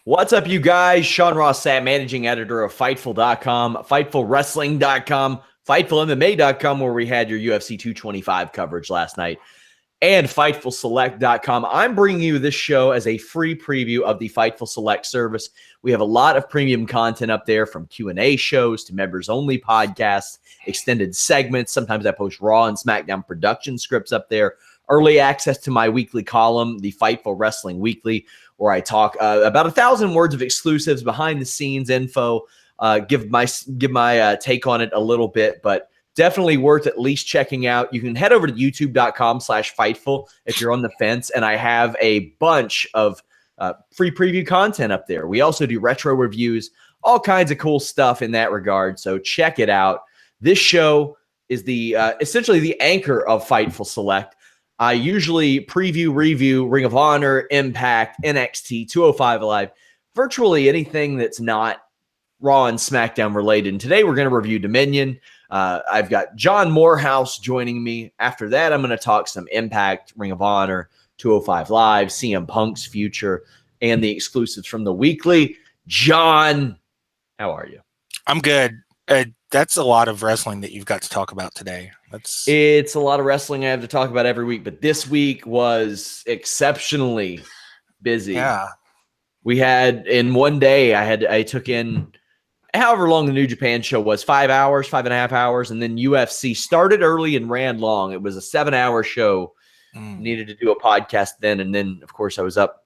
What's up, you guys? Sean Ross Sapp, managing editor of Fightful.com, FightfulWrestling.com, FightfulMMA.com, where we had your UFC 225 coverage last night, and FightfulSelect.com. I'm bringing you this show as a free preview of the Fightful Select service. We have a lot of premium content up there, from Q&A shows to members-only podcasts, extended segments. Sometimes I post Raw and SmackDown production scripts up there, early access to my weekly column, the Fightful Wrestling Weekly, where I talk about 1,000 words of exclusives, behind-the-scenes info, give my take on it a little bit, but definitely worth at least checking out. You can head over to youtube.com/Fightful if you're on the fence, and I have a bunch of free preview content up there. We also do retro reviews, all kinds of cool stuff in that regard, so check it out. This show is the essentially the anchor of Fightful Select. I usually preview, review Ring of Honor, Impact, NXT, 205 Live, virtually anything that's not Raw and SmackDown related. And today we're going to review Dominion. I've got John Morehouse joining me. After that, I'm going to talk some Impact, Ring of Honor, 205 Live, CM Punk's future, and the exclusives from the weekly. John, how are you? I'm good. That's a lot of wrestling that you've got to talk about today. It's a lot of wrestling I have to talk about every week, but this week was exceptionally busy. Yeah. We had, in one day, I took in however long the New Japan show was, 5 hours, 5.5 hours, and then UFC started early and ran long. It was a 7-hour show. Needed to do a podcast then, and then, of course, I was up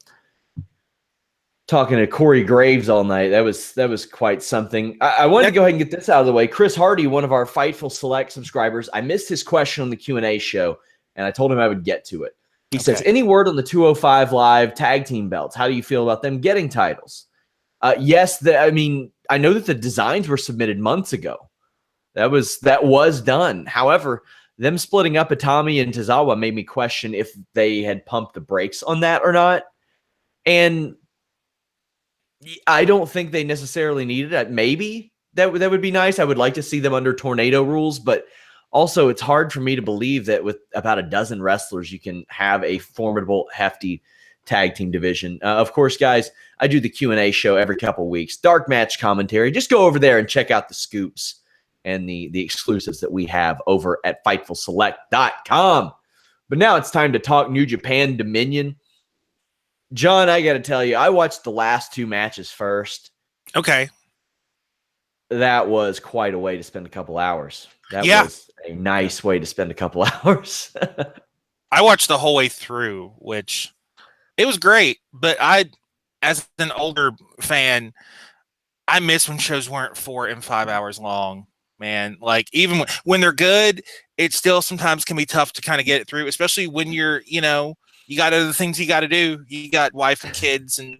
talking to Corey Graves all night. That was quite something. I wanted to go ahead and get this out of the way. Chris Hardy, one of our Fightful Select subscribers, I missed his question on the Q&A show, and I told him I would get to it. He says, any word on the 205 Live tag team belts? How do you feel about them getting titles? Yes, I know that the designs were submitted months ago. That was done. However, them splitting up Itami and Tozawa made me question if they had pumped the brakes on that or not. And I don't think they necessarily needed it. Maybe that would be nice. I would like to see them under tornado rules, but also it's hard for me to believe that with about a dozen wrestlers, you can have a formidable, hefty tag team division. Of course, guys, I do the Q&A show every couple of weeks. Dark match commentary. Just go over there and check out the scoops and the exclusives that we have over at FightfulSelect.com. But now it's time to talk New Japan Dominion. John, I got to tell you, I watched the last two matches first. Okay. That was quite a way to spend a couple hours. That was a nice way to spend a couple hours. I watched the whole way through, which it was great. But as an older fan, I miss when shows weren't 4 and 5 hours long, man. Like, even when they're good, it still sometimes can be tough to kind of get it through, especially when you're, you got other things you got to do. You got wife and kids and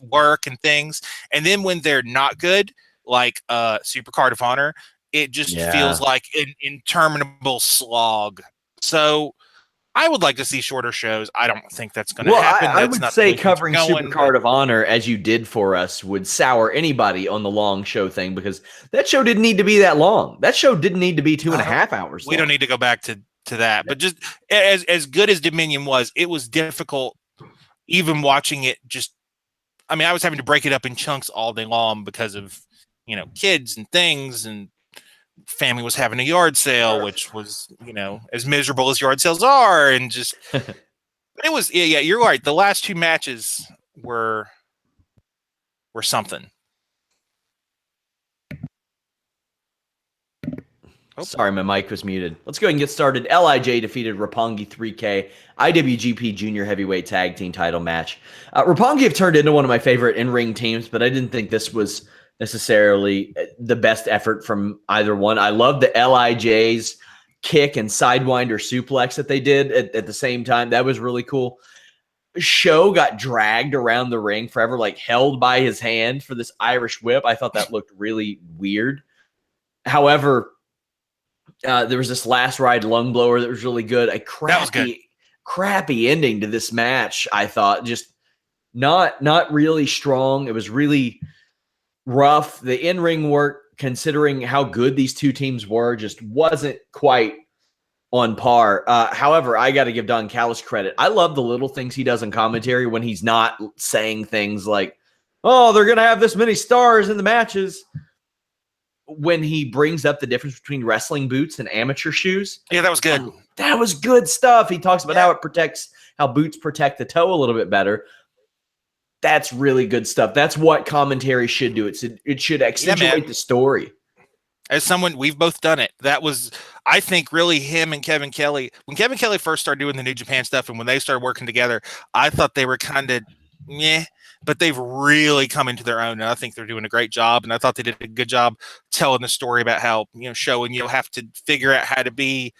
work and things. And then when they're not good, like Supercard of Honor, it just feels like an interminable slog. So I would like to see shorter shows. I don't think that's going to happen. I would say covering Supercard of Honor, as you did for us, would sour anybody on the long show thing, because that show didn't need to be that long. That show didn't need to be 2.5 hours long. We don't need to go back to that. But just as good as Dominion was, it was difficult even watching it. I was having to break it up in chunks all day long because of, kids and things, and family was having a yard sale, which was, as miserable as yard sales are. And just, it was, you're right. The last two matches were something. Sorry, my mic was muted. Let's go ahead and get started. LIJ defeated Roppongi 3K, IWGP Junior Heavyweight Tag Team title match. Roppongi have turned into one of my favorite in-ring teams, but I didn't think this was necessarily the best effort from either one. I love the LIJ's kick and sidewinder suplex that they did at the same time. That was really cool. Show got dragged around the ring forever, like held by his hand for this Irish whip. I thought that looked really weird. However, there was this last ride lung blower that was really good. A crappy ending to this match, I thought. Just not really strong. It was really rough. The in-ring work, considering how good these two teams were, just wasn't quite on par. However, I got to give Don Callis credit. I love the little things he does in commentary when he's not saying things like, oh, they're going to have this many stars in the matches. When he brings up the difference between wrestling boots and amateur shoes. Yeah, that was good. That was good stuff. He talks about how boots protect the toe a little bit better. That's really good stuff. That's what commentary should do. It should accentuate the story. As someone, we've both done it. That was, I think, really him and Kevin Kelly. When Kevin Kelly first started doing the New Japan stuff and when they started working together, I thought they were kind of meh, but they've really come into their own. And I think they're doing a great job. And I thought they did a good job telling the story about how, showing you'll have to figure out how to be,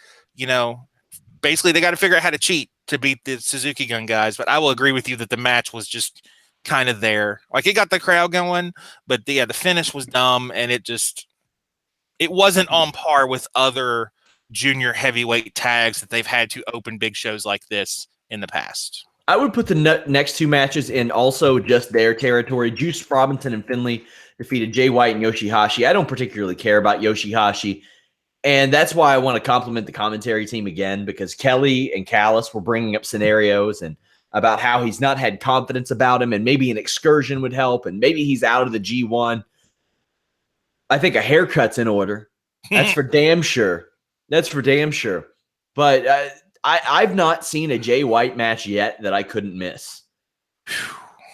basically they got to figure out how to cheat to beat the Suzuki Gun guys. But I will agree with you that the match was just kind of there. Like, it got the crowd going, but the finish was dumb, and it wasn't on par with other junior heavyweight tags that they've had to open big shows like this in the past. I would put the next two matches in also just their territory. Juice Robinson and Finlay defeated Jay White and Yoshihashi. I don't particularly care about Yoshihashi, and that's why I want to compliment the commentary team again, because Kelly and Callis were bringing up scenarios and about how he's not had confidence about him, and maybe an excursion would help, and maybe he's out of the G1. I think a haircut's in order. That's for damn sure. That's for damn sure. But I've not seen a Jay White match yet that I couldn't miss.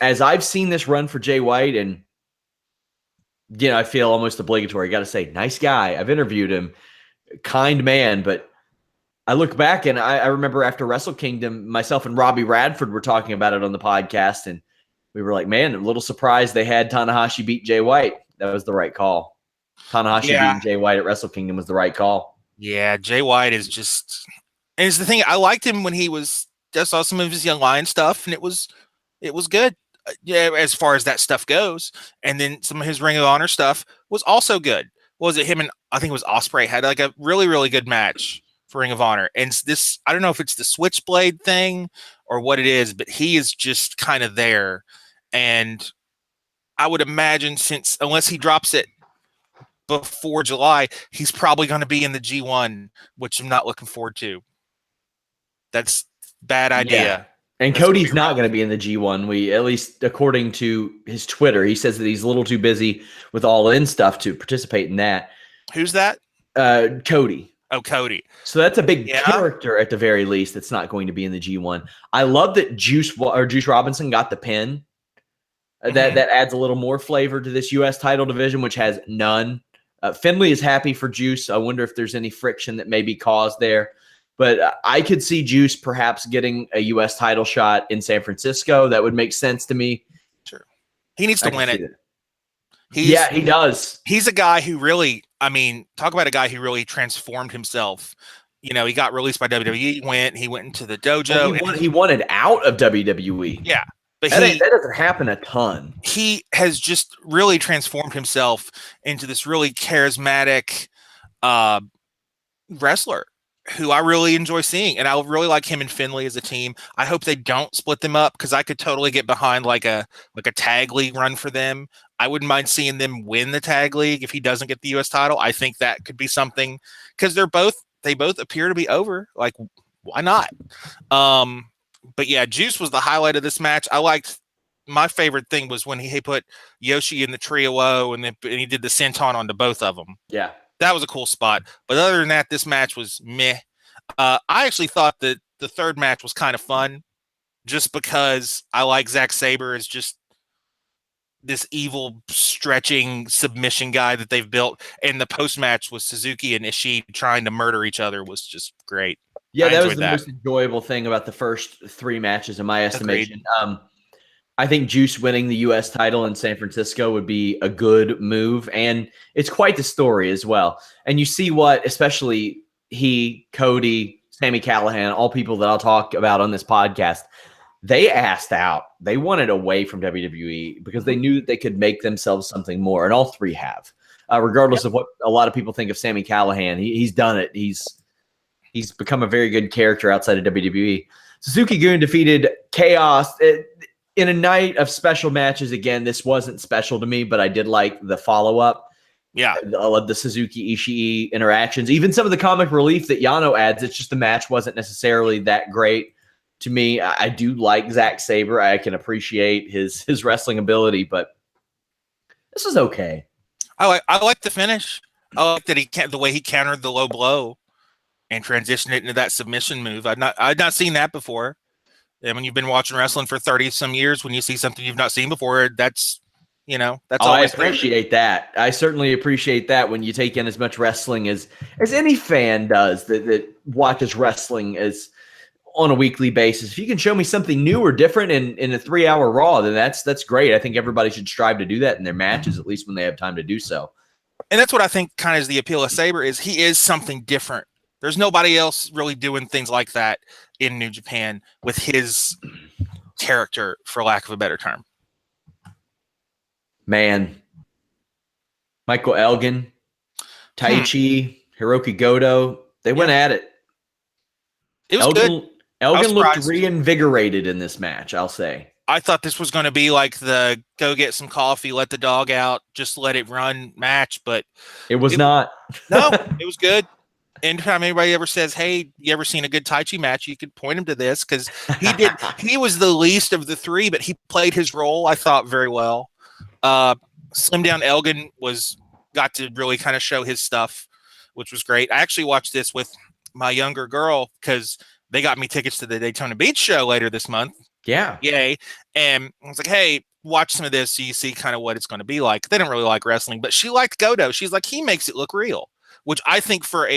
As I've seen this run for Jay White, and I feel almost obligatory. I got to say, nice guy. I've interviewed him, kind man. But I look back and I remember after Wrestle Kingdom, myself and Robbie Radford were talking about it on the podcast, and we were like, man, a little surprised they had Tanahashi beat Jay White. That was the right call. Tanahashi beating Jay White at Wrestle Kingdom was the right call. Yeah, Jay White is just, and it's the thing. I liked him when I saw some of his Young Lion stuff, and it was good. As far as that stuff goes, and then some of his Ring of Honor stuff was also good. Was it him and I think it was Ospreay had like a really, really good match for Ring of Honor. And this, I don't know if it's the Switchblade thing or what it is, but he is just kind of there. And I would imagine unless he drops it before July, he's probably going to be in the G1, which I'm not looking forward to. That's bad idea. Yeah. And Cody's not going to be in the G1. At least according to his Twitter, he says that he's a little too busy with All In stuff to participate in that. Who's that? Cody. Oh, Cody. So that's a big character at the very least that's not going to be in the G1. I love that Juice Robinson got the pin. That adds a little more flavor to this U.S. title division, which has none. Finlay is happy for Juice. I wonder if there's any friction that may be caused there. But I could see Juice perhaps getting a U.S. title shot in San Francisco. That would make sense to me. Sure. He needs to win it. He does. He's a guy who really, talk about a guy who really transformed himself. He got released by WWE. He went into the dojo. Well, he wanted out of WWE. Yeah. But that doesn't happen a ton. He has just really transformed himself into this really charismatic wrestler who I really enjoy seeing. And I really like him and Finlay as a team. I hope they don't split them up, because I could totally get behind like a tag league run for them. I wouldn't mind seeing them win the tag league if he doesn't get the U.S. title. I think that could be something, because they both appear to be over. Like, why not? But yeah, Juice was the highlight of this match. My favorite thing was when he put Yoshi in the Trio O, and he did the senton onto both of them. Yeah. That was a cool spot. But other than that, this match was meh. I actually thought that the third match was kind of fun, just because I like Zack Sabre as just this evil stretching submission guy that they've built. And the post match with Suzuki and Ishii trying to murder each other was just great. Yeah, that was the most enjoyable thing about the first three matches, in my estimation. I think Juice winning the U.S. title in San Francisco would be a good move, and it's quite the story as well. And you see what, especially he, Cody, Sami Callihan, all people that I'll talk about on this podcast, they asked out. They wanted away from WWE because they knew that they could make themselves something more, and all three have. Regardless of what a lot of people think of Sami Callihan, he's done it. He's become a very good character outside of WWE. Suzuki-gun defeated Chaos in a night of special matches. Again, this wasn't special to me, but I did like the follow-up. Yeah. I love the Suzuki-Ishii interactions. Even some of the comic relief that Yano adds. It's just the match wasn't necessarily that great to me. I do like Zack Sabre. I can appreciate his wrestling ability, but This was okay. I like the finish. I like that the way he countered the low blow and transitioned it into that submission move. I'd not seen that before. And when you've been watching wrestling for 30 some years, when you see something you've not seen before, that's I always appreciate that. I certainly appreciate that when you take in as much wrestling as any fan does that watches wrestling as on a weekly basis. If you can show me something new or different in a 3-hour Raw, then that's great. I think everybody should strive to do that in their matches, at least when they have time to do so. And that's what I think kind of is the appeal of Sabre is he is something different. There's nobody else really doing things like that in New Japan with his character, for lack of a better term. Man, Michael Elgin, Taichi, Hiroki Goto, they went at it. It was good. Elgin looked reinvigorated in this match, I'll say. I thought this was going to be like the go get some coffee, let the dog out, just let it run match, but it was not. No, it was good. Anytime anybody ever says, hey, you ever seen a good Tai Chi match, you could point him to this because he was the least of the three, but he played his role, I thought, very well. Slim Down Elgin got to really kind of show his stuff, which was great. I actually watched this with my younger girl because they got me tickets to the Daytona Beach show later this month. Yeah. Yay. And I was like, hey, watch some of this so you see kind of what it's going to be like. They don't really like wrestling, but she liked Goto. She's like, he makes it look real, which I think for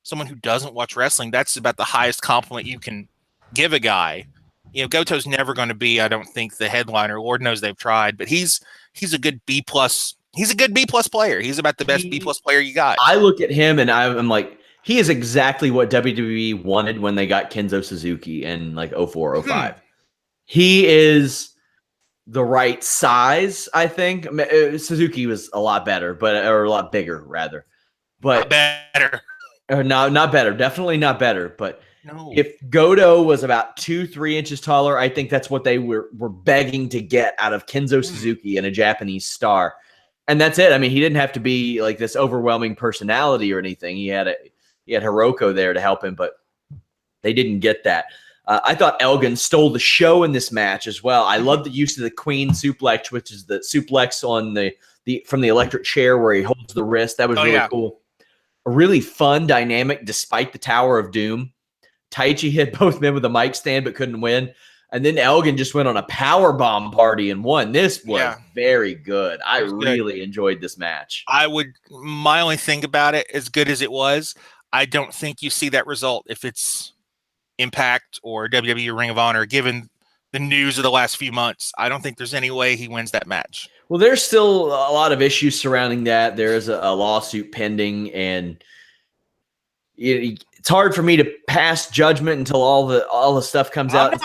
someone who doesn't watch wrestling, that's about the highest compliment you can give a guy. Goto's never going to be, I don't think, the headliner. Lord knows they've tried, but he's a good B+. He's a good B+ player. He's about the best B+ player you got. I look at him and I'm like, he is exactly what WWE wanted when they got Kenzo Suzuki in like 04, 05. He is the right size, I think. Suzuki was a lot better, or a lot bigger, rather. But not better. Not better. Definitely not better. But no. If Goto was about 2-3 inches taller, I think that's what they were begging to get out of Kenzo Suzuki and a Japanese star. And that's it. I mean, he didn't have to be like this overwhelming personality or anything. He had Hiroko there to help him, but they didn't get that. I thought Elgin stole the show in this match as well. I love the use of the Queen suplex, which is the suplex on from the electric chair where he holds the wrist. That was really cool. A really fun dynamic despite the Tower of Doom. Taichi hit both men with a mic stand but couldn't win. And then Elgin just went on a power bomb party and won. This was very good. I really enjoyed this match. My only thing about it, as good as it was, I don't think you see that result if it's Impact or WWE Ring of Honor, given the news of the last few months. I don't think there's any way he wins that match. Well, there's still a lot of issues surrounding that. There is a lawsuit pending, and it's hard for me to pass judgment until all the stuff comes out.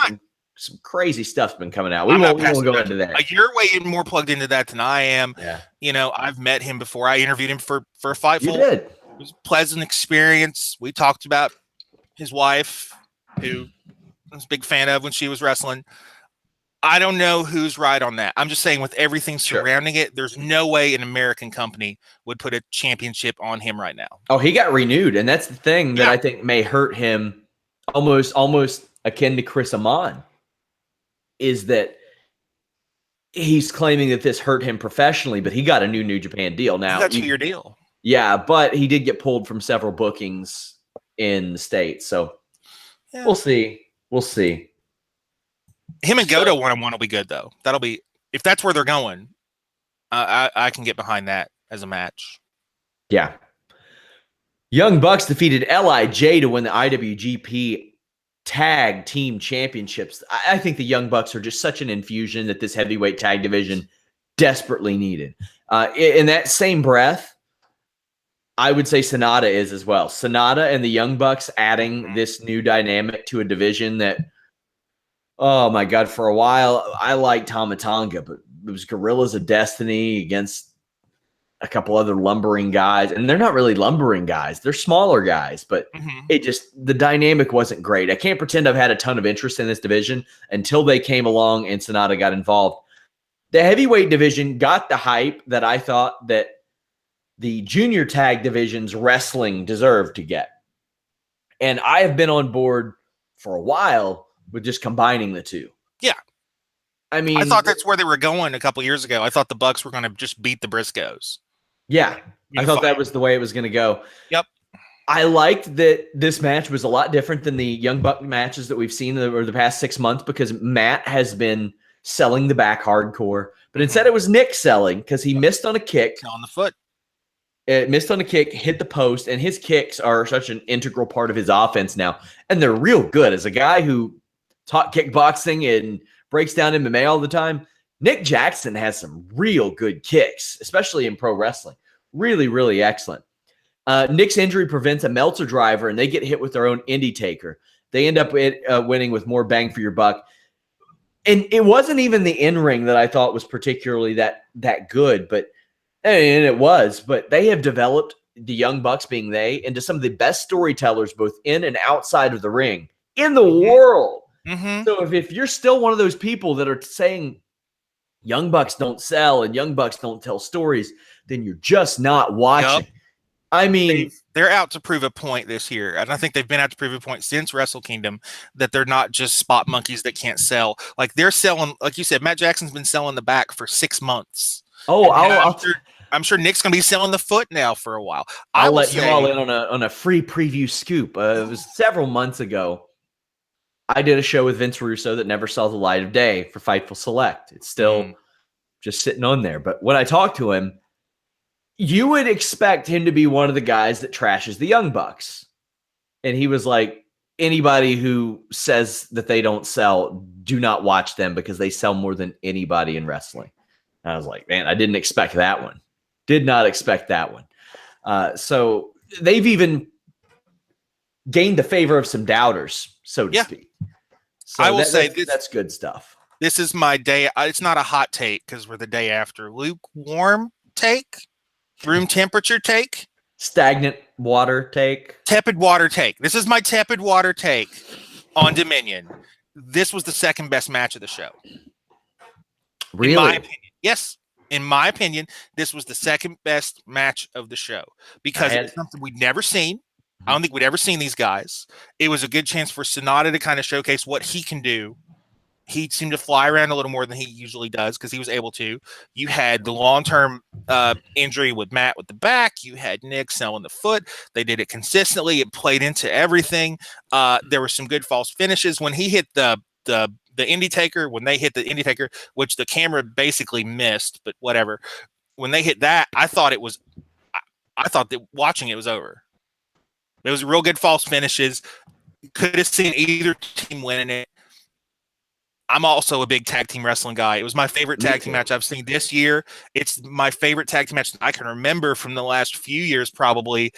Some crazy stuff's been coming out. We won't go into that. You're way more plugged into that than I am. Yeah. I've met him before. I interviewed him for Fightful. You did. It was a pleasant experience. We talked about his wife, who I was a big fan of when she was wrestling. I don't know who's right on that. I'm just saying with everything surrounding it, there's no way an American company would put a championship on him right now. Oh, he got renewed, and that's the thing that I think may hurt him almost akin to Chris Amon, is that he's claiming that this hurt him professionally, but he got a New Japan deal. Now, that's your deal. Yeah, but he did get pulled from several bookings in the States, so we'll see. We'll see. Him and Goto one-on-one will be good, though. That'll be, if that's where they're going, I can get behind that as a match. Yeah. Young Bucks defeated LIJ to win the IWGP Tag Team Championships. I think the Young Bucks are just such an infusion that this heavyweight tag division desperately needed. In that same breath, I would say Sonata is as well. Sonata and the Young Bucks adding this new dynamic to a division that, oh my God, for a while, I liked Tama Tonga, but it was Guerrillas of Destiny against a couple other lumbering guys. And they're not really lumbering guys. They're smaller guys, but the dynamic wasn't great. I can't pretend I've had a ton of interest in this division until they came along and Sonata got involved. The heavyweight division got the hype that I thought that the junior tag division's wrestling deserved to get. And I have been on board for a while with just combining the two. Yeah. I mean, I thought that's where they were going a couple years ago. I thought the Bucks were going to just beat the Briscoes. yeah, I thought Unify. that was the way it was going to go. Yep. I liked that this match was a lot different than the Young Buck matches that we've seen over the past 6 months because Matt has been selling the back hardcore, but instead it was Nick selling because he missed on a kick. On the foot. It missed on a kick, hit the post, and his kicks are such an integral part of his offense now. And they're real good. As a guy who taught kickboxing and breaks down MMA all the time, Nick Jackson has some real good kicks, especially in pro wrestling. Really, really excellent. Nick's injury prevents a Meltzer driver, and they get hit with their own indie taker. They end up winning with more bang for your buck. And it wasn't even the in-ring that I thought was particularly that good, and it was. But they have developed, the Young Bucks being they, into some of the best storytellers both in and outside of the ring in the world. So if you're still one of those people that are saying Young Bucks don't sell and Young Bucks don't tell stories, then you're just not watching. Yep. I mean, they're out to prove a point this year. And I think they've been out to prove a point since Wrestle Kingdom that they're not just spot monkeys that can't sell. Like they're selling, like you said, Matt Jackson's been selling the back for 6 months. Oh, I'm sure Nick's going to be selling the foot now for a while. I'll let you all in on a free preview scoop. It was several months ago. I did a show with Vince Russo that never saw the light of day for Fightful Select. It's still just sitting on there. But when I talked to him, you would expect him to be one of the guys that trashes the Young Bucks. And he was like, anybody who says that they don't sell, do not watch them because they sell more than anybody in wrestling. And I was like, man, I didn't expect that one. Did not expect that one. So they've even gained the favor of some doubters, so to speak. So I will say that's good stuff. This is my day. It's not a hot take because we're the day after. Lukewarm take? Room temperature take? Stagnant water take? Tepid water take. This is my tepid water take on Dominion. This was the second best match of the show. Really? In my opinion. Yes. In my opinion, this was the second best match of the show because it's something we'd never seen. I don't think we'd ever seen these guys. It was a good chance for Sonata to kind of showcase what he can do. He seemed to fly around a little more than he usually does because he was able to. You had the long-term injury with Matt with the back. You had Nick selling the foot. They did it consistently. It played into everything. There were some good false finishes. When he hit the indie taker, when they hit the indie taker, which the camera basically missed, but whatever. When they hit that, I thought that watching it was over. It was real good false finishes. Could have seen either team winning it. I'm also a big tag team wrestling guy. It was my favorite tag team match I've seen this year. It's my favorite tag team match I can remember from the last few years, probably.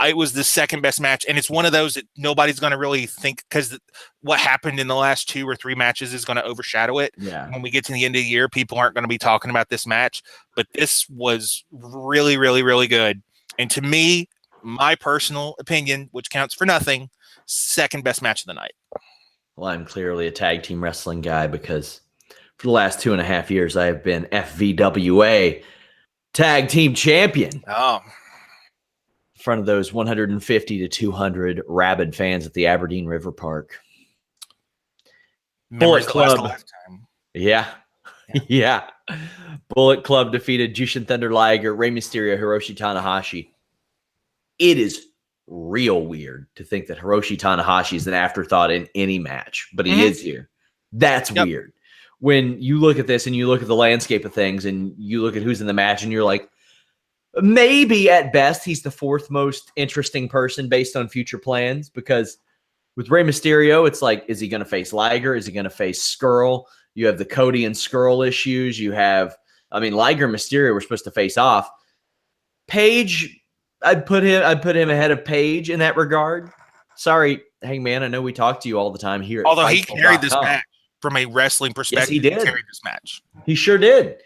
It was the second best match, and it's one of those that nobody's going to really think because what happened in the last 2 or 3 matches is going to overshadow it. Yeah. When we get to the end of the year, people aren't going to be talking about this match, but this was really, really, really good. And to me, my personal opinion, which counts for nothing, second best match of the night. Well, I'm clearly a tag team wrestling guy because for the last 2.5 years, I have been FVWA tag team champion. Oh, in front of those 150 to 200 rabid fans at the Aberdeen River Park. Bullet Club. Yeah. Yeah. Bullet Club defeated Jushin Thunder Liger, Rey Mysterio, Hiroshi Tanahashi. It is real weird to think that Hiroshi Tanahashi is an afterthought in any match, but he is here. That's weird. When you look at this and you look at the landscape of things and you look at who's in the match and you're like, maybe at best he's the 4th most interesting person based on future plans, because with Rey Mysterio, it's like, is he going to face Liger? Is he going to face Skrull? You have the Cody and Skrull issues. You have, Liger and Mysterio were supposed to face off. Paige, I'd put him ahead of Paige in that regard. Sorry, Hangman, I know we talk to you all the time here. Although he carried this match from a wrestling perspective. Yes, he did. He carried this match. He sure did.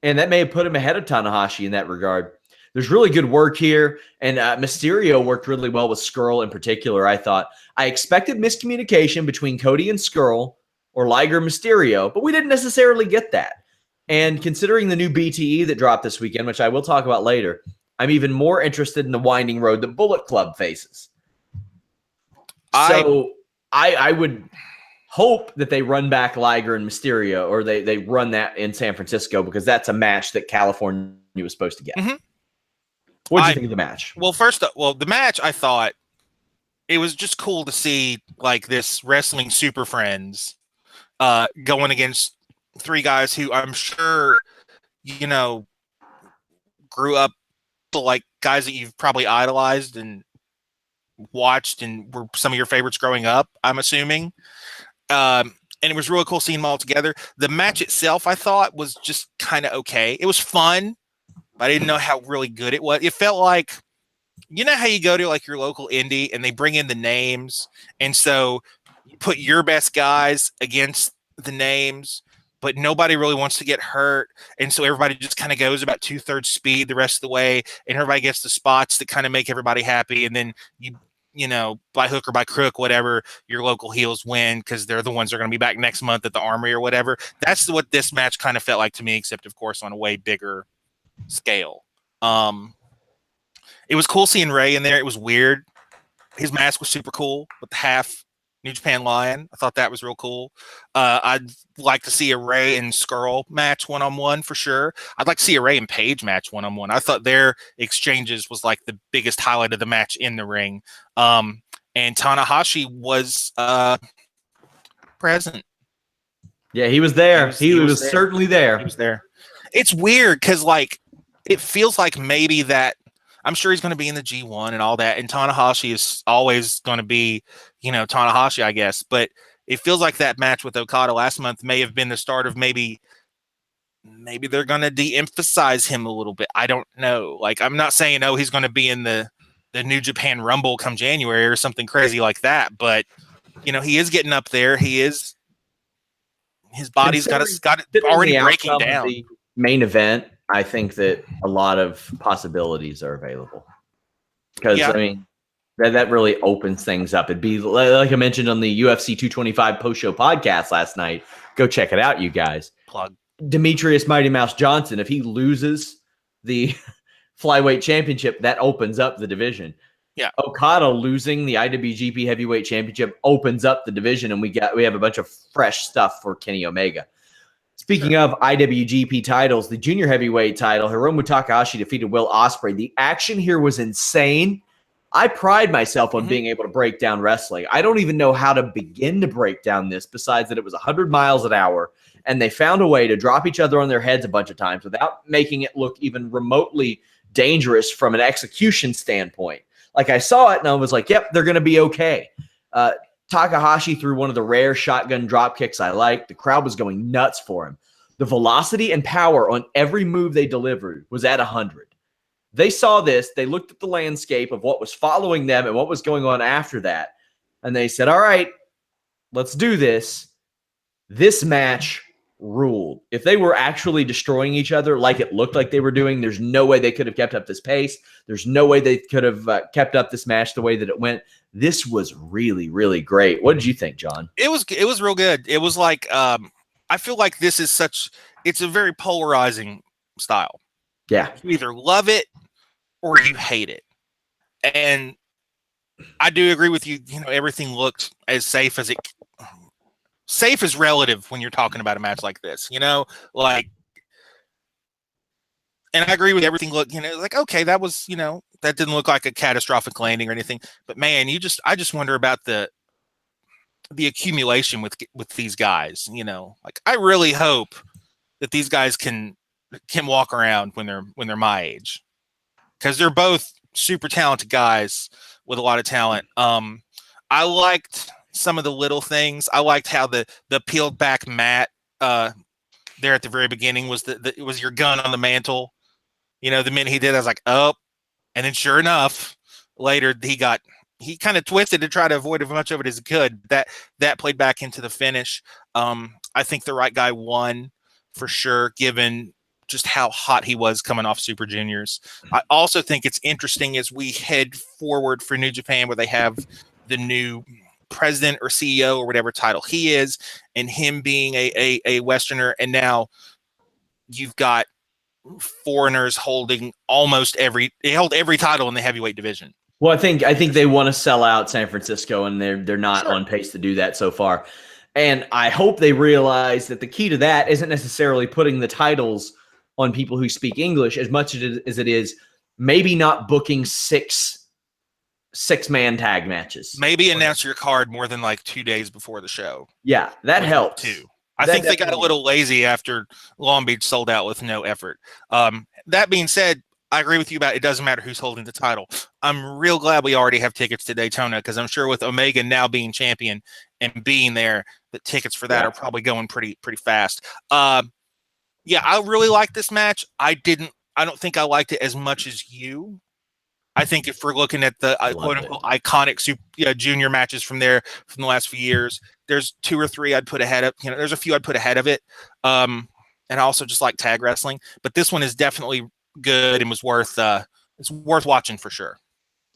And that may have put him ahead of Tanahashi in that regard. There's really good work here, and Mysterio worked really well with Skrull in particular, I thought. I expected miscommunication between Cody and Skrull or Liger Mysterio, but we didn't necessarily get that. And considering the new BTE that dropped this weekend, which I will talk about later, I'm even more interested in the winding road that Bullet Club faces. I would hope that they run back Liger and Mysterio, or they run that in San Francisco, because that's a match that California was supposed to get. Mm-hmm. What did you think of the match? Well, the match, I thought it was just cool to see like this wrestling super friends going against three guys who I'm sure, grew up to like guys that you've probably idolized and watched and were some of your favorites growing up, I'm assuming. And it was really cool seeing them all together. The match itself, I thought, was just kind of okay. It was fun, but I didn't know how really good it was. It felt like, how you go to like your local indie and they bring in the names, and so you put your best guys against the names, but nobody really wants to get hurt, and so everybody just kind of goes about 2/3 speed the rest of the way, and everybody gets the spots that kind of make everybody happy, and then by hook or by crook, whatever, your local heels win because they're the ones that are going to be back next month at the Armory or whatever. That's what this match kind of felt like to me, except of course on a way bigger scale. It was cool seeing Ray in there. It was weird. His mask was super cool with the half New Japan Lion. I thought that was real cool. I'd like to see a Ray and Skrull match one-on-one for sure. I'd like to see a Ray and Page match one-on-one. I thought their exchanges was like the biggest highlight of the match in the ring. And Tanahashi was present. Yeah, he was there. He was there. Certainly there. He was there. It's weird because like it feels like maybe that I'm sure he's going to be in the G1 and all that, and Tanahashi is always going to be, Tanahashi, I guess. But it feels like that match with Okada last month may have been the start of maybe they're going to de-emphasize him a little bit. I don't know. Like, I'm not saying, he's going to be in the New Japan Rumble come January or something crazy like that. But, he is getting up there. His body's got it already breaking down. The main event, I think that a lot of possibilities are available, because I mean that really opens things up. It'd be like I mentioned on the UFC 225 post-show podcast last night. Go check it out, you guys. Plug Demetrius Mighty Mouse Johnson. If he loses the flyweight championship, that opens up the division. Yeah, Okada losing the IWGP Heavyweight Championship opens up the division, and we have a bunch of fresh stuff for Kenny Omega. Speaking of IWGP titles, the junior heavyweight title, Hiromu Takahashi defeated Will Ospreay. The action here was insane. I pride myself on being able to break down wrestling. I don't even know how to begin to break down this, besides that it was 100 miles an hour, and they found a way to drop each other on their heads a bunch of times without making it look even remotely dangerous from an execution standpoint. Like, I saw it, and I was like, yep, they're going to be okay. Takahashi threw one of the rare shotgun drop kicks I liked. The crowd was going nuts for him. The velocity and power on every move they delivered was at 100. They saw this. They looked at the landscape of what was following them and what was going on after that. And they said, all right, let's do this. This match ruled. If they were actually destroying each other like it looked like they were doing, there's no way they could have kept up this pace. There's no way they could have kept up this match the way that it went. This was really, really great. What did you think, John? It was real good. It was like, I feel like this is it's a very polarizing style. Yeah. You either love it or you hate it. And I do agree with you. Everything looked as safe as safe is relative when you're talking about a match like this, like, and I agree with everything. Look, like, okay, that was, that didn't look like a catastrophic landing or anything, but man, I just wonder about the accumulation with these guys, like, I really hope that these guys can walk around when they're my age, because they're both super talented guys with a lot of talent. I liked some of the little things. I liked how the peeled back mat there at the very beginning was it was your gun on the mantle. The minute he did, I was like, oh, and then sure enough, later he kind of twisted to try to avoid as much of it as he could. That played back into the finish. I think the right guy won for sure, given just how hot he was coming off Super Juniors. I also think it's interesting as we head forward for New Japan, where they have the new president or CEO or whatever title he is, and him being a Westerner, and now you've got foreigners holding they held every title in the heavyweight division. Well, I think they want to sell out San Francisco, and they're not on pace to do that so far. And I hope they realize that the key to that isn't necessarily putting the titles on people who speak English as much as it is maybe not booking six-man tag matches. Maybe announce your card more than like 2 days before the show. Yeah, that helps. Too. I think they got a little lazy after Long Beach sold out with no effort. That being said, I agree with you about it doesn't matter who's holding the title. I'm real glad we already have tickets to Daytona because I'm sure with Omega now being champion and being there, the tickets for that are probably going pretty fast. Yeah, I really like this match. I don't think I liked it as much as you. I think if we're looking at the quote-unquote iconic junior matches from the last few years, there's 2 or 3 I'd put ahead of. There's a few I'd put ahead of it. And I also just like tag wrestling, but this one is definitely good and was it's worth watching for sure.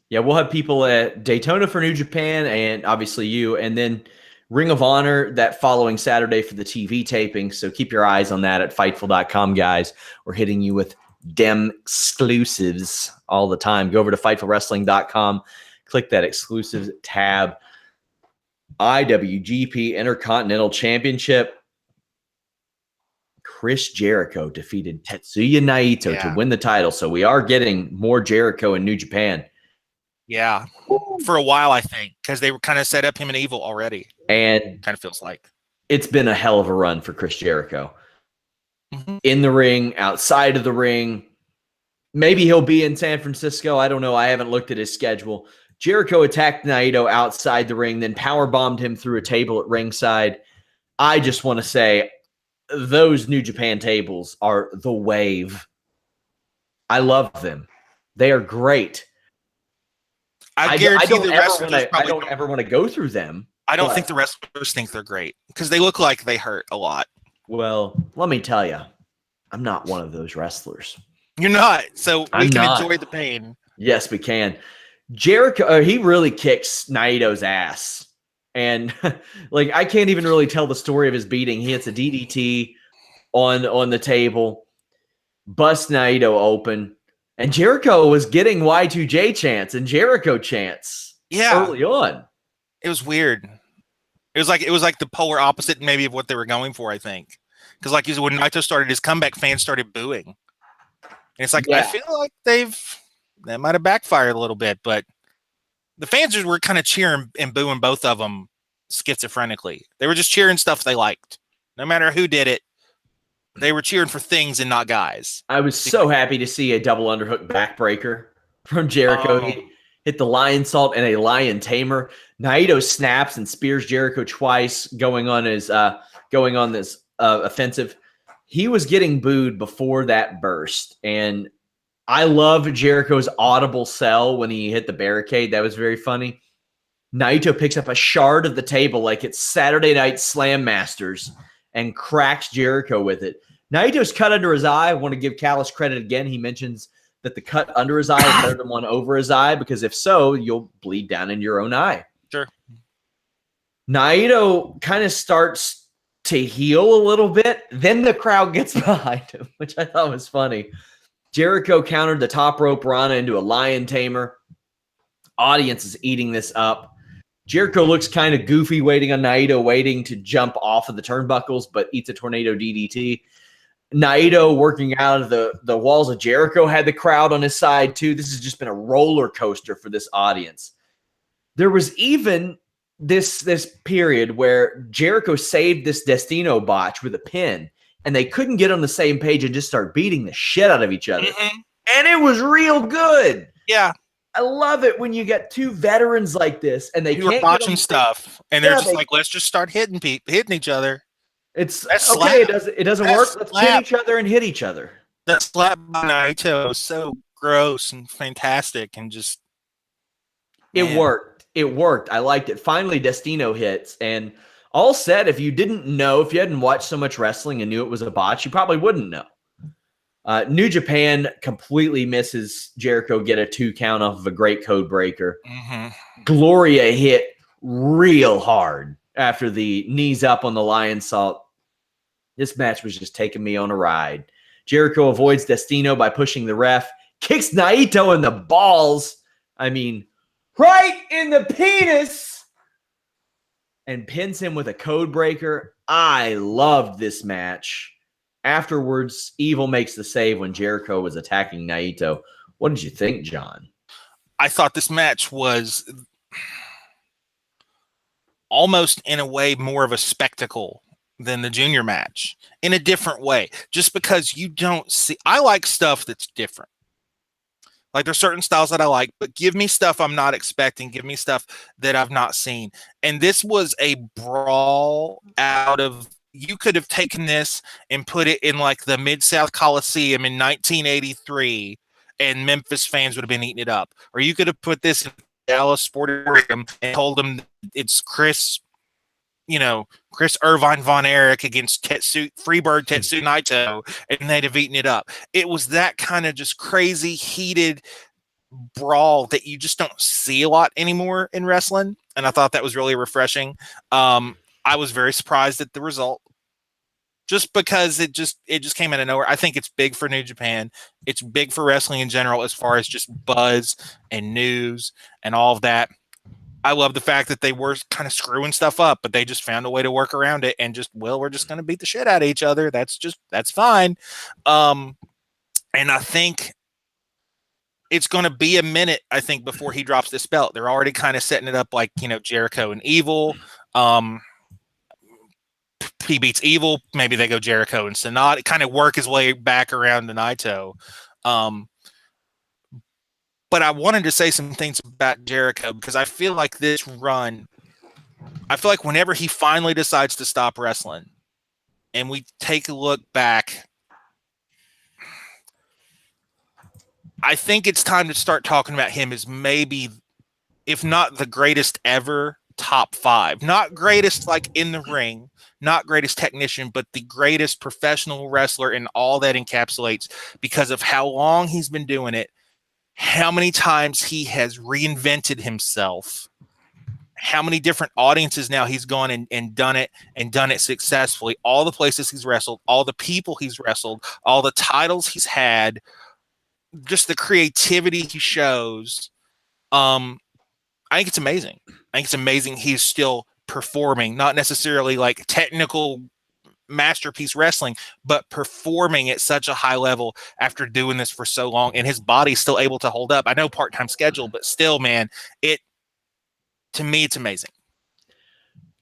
Yeah, we'll have people at Daytona for New Japan and obviously you, and then Ring of Honor that following Saturday for the TV taping. So keep your eyes on that at Fightful.com, guys. We're hitting you with dem exclusives all the time. Go over to FightfulWrestling.com, click that exclusives tab. IWGP Intercontinental Championship. Chris Jericho defeated Tetsuya Naito to win the title. So we are getting more Jericho in New Japan. Yeah, for a while, I think, because they were kind of set up him and Evil already. And kind of feels like it's been a hell of a run for Chris Jericho. In the ring, outside of the ring. Maybe he'll be in San Francisco. I don't know. I haven't looked at his schedule. Jericho attacked Naito outside the ring, then powerbombed him through a table at ringside. I just want to say those New Japan tables are the wave. I love them. They are great. I guarantee I don't ever want to go through them. I don't think the wrestlers think they're great because they look like they hurt a lot. Well, let me tell you, I'm not one of those wrestlers. You're not, so we can enjoy the pain. Yes, we can. Jericho, he really kicks Naito's ass. And I can't even really tell the story of his beating. He hits a DDT on the table, busts Naito open. And Jericho was getting Y2J chants and Jericho chants early on. It was weird. It was like the polar opposite maybe of what they were going for, I think. Because like you said, when Naito started his comeback, fans started booing. And it's like, I feel like that might have backfired a little bit, but the fans were kind of cheering and booing both of them schizophrenically. They were just cheering stuff they liked. No matter who did it, they were cheering for things and not guys. I was so happy to see a double underhook backbreaker from Jericho. He hit the lion salt and a lion tamer. Naito snaps and spears Jericho twice, going on this offensive. He was getting booed before that burst, and I love Jericho's audible sell when he hit the barricade. That was very funny. Naito picks up a shard of the table like it's Saturday Night Slam Masters and cracks Jericho with it. Naito's cut under his eye. I want to give Callis credit again. He mentions that the cut under his eye is better than one over his eye because if so, you'll bleed down in your own eye. Sure. Naito kind of starts to heal a little bit. Then the crowd gets behind him, which I thought was funny. Jericho countered the top rope Rana into a lion tamer. Audience is eating this up. Jericho looks kind of goofy waiting on Naito, waiting to jump off of the turnbuckles, but eats a tornado DDT. Naito working out of the walls of Jericho had the crowd on his side too. This has just been a roller coaster for this audience. There was even this period where Jericho saved this Destino botch with a pin, and they couldn't get on the same page and just start beating the shit out of each other. And it was real good. Yeah. I love it when you get two veterans like this and they can't botching stuff, and they're just like, let's just start hitting each other. It's okay. It doesn't work. Let's hit each other and hit each other. That slap by Naito was so gross and fantastic, and just it worked. It worked. I liked it. Finally, Destino hits, and all said, if you hadn't watched so much wrestling and knew it was a botch, you probably wouldn't know. New Japan completely misses Jericho get a 2 count off of a great code breaker. Gloria hit real hard after the knees up on the lion salt. This match was just taking me on a ride. Jericho avoids Destino by pushing the ref, kicks Naito in the balls. I mean, right in the penis. and pins him with a code breaker. I loved this match. Afterwards, Evil makes the save when Jericho was attacking Naito. What did you think, John? I thought this match was almost in a way more of a spectacle than the junior match in a different way, just because you don't see. I like stuff that's different. Like there's certain styles that I like, but give me stuff I'm not expecting. Give me stuff that I've not seen. And this was a brawl out of, you could have taken this and put it in like the Mid-South Coliseum in 1983 and Memphis fans would have been eating it up. Or you could have put this in Dallas Sportatorium and told them it's Chris Irvine Von Erich against Freebird Tetsu Naito, and they'd have eaten it up. It was that kind of just crazy, heated brawl that you just don't see a lot anymore in wrestling, and I thought that was really refreshing. I was very surprised at the result, just because it just came out of nowhere. I think it's big for New Japan. It's big for wrestling in general as far as just buzz and news and all of that. I love the fact that they were kind of screwing stuff up, but they just found a way to work around it and we're just going to beat the shit out of each other. That's fine. And I think it's going to be a minute, I think, before he drops this belt. They're already kind of setting it up like, Jericho and Evil. He beats Evil. Maybe they go Jericho and Sanada. Kind of work his way back around to Naito. But I wanted to say some things about Jericho because I feel like this run, whenever he finally decides to stop wrestling and we take a look back, I think it's time to start talking about him as maybe, if not the greatest ever, top 5. Not greatest like in the ring, not greatest technician, but the greatest professional wrestler and all that encapsulates because of how long he's been doing it. How many times he has reinvented himself, how many different audiences now he's gone and done it successfully, all the places he's wrestled, all the people he's wrestled, all the titles he's had, just the creativity he shows. I think it's amazing. I think it's amazing he's still performing, not necessarily like technical masterpiece wrestling, but performing at such a high level after doing this for so long, and his body's still able to hold up. I know part-time schedule, but still, man, to me, it's amazing.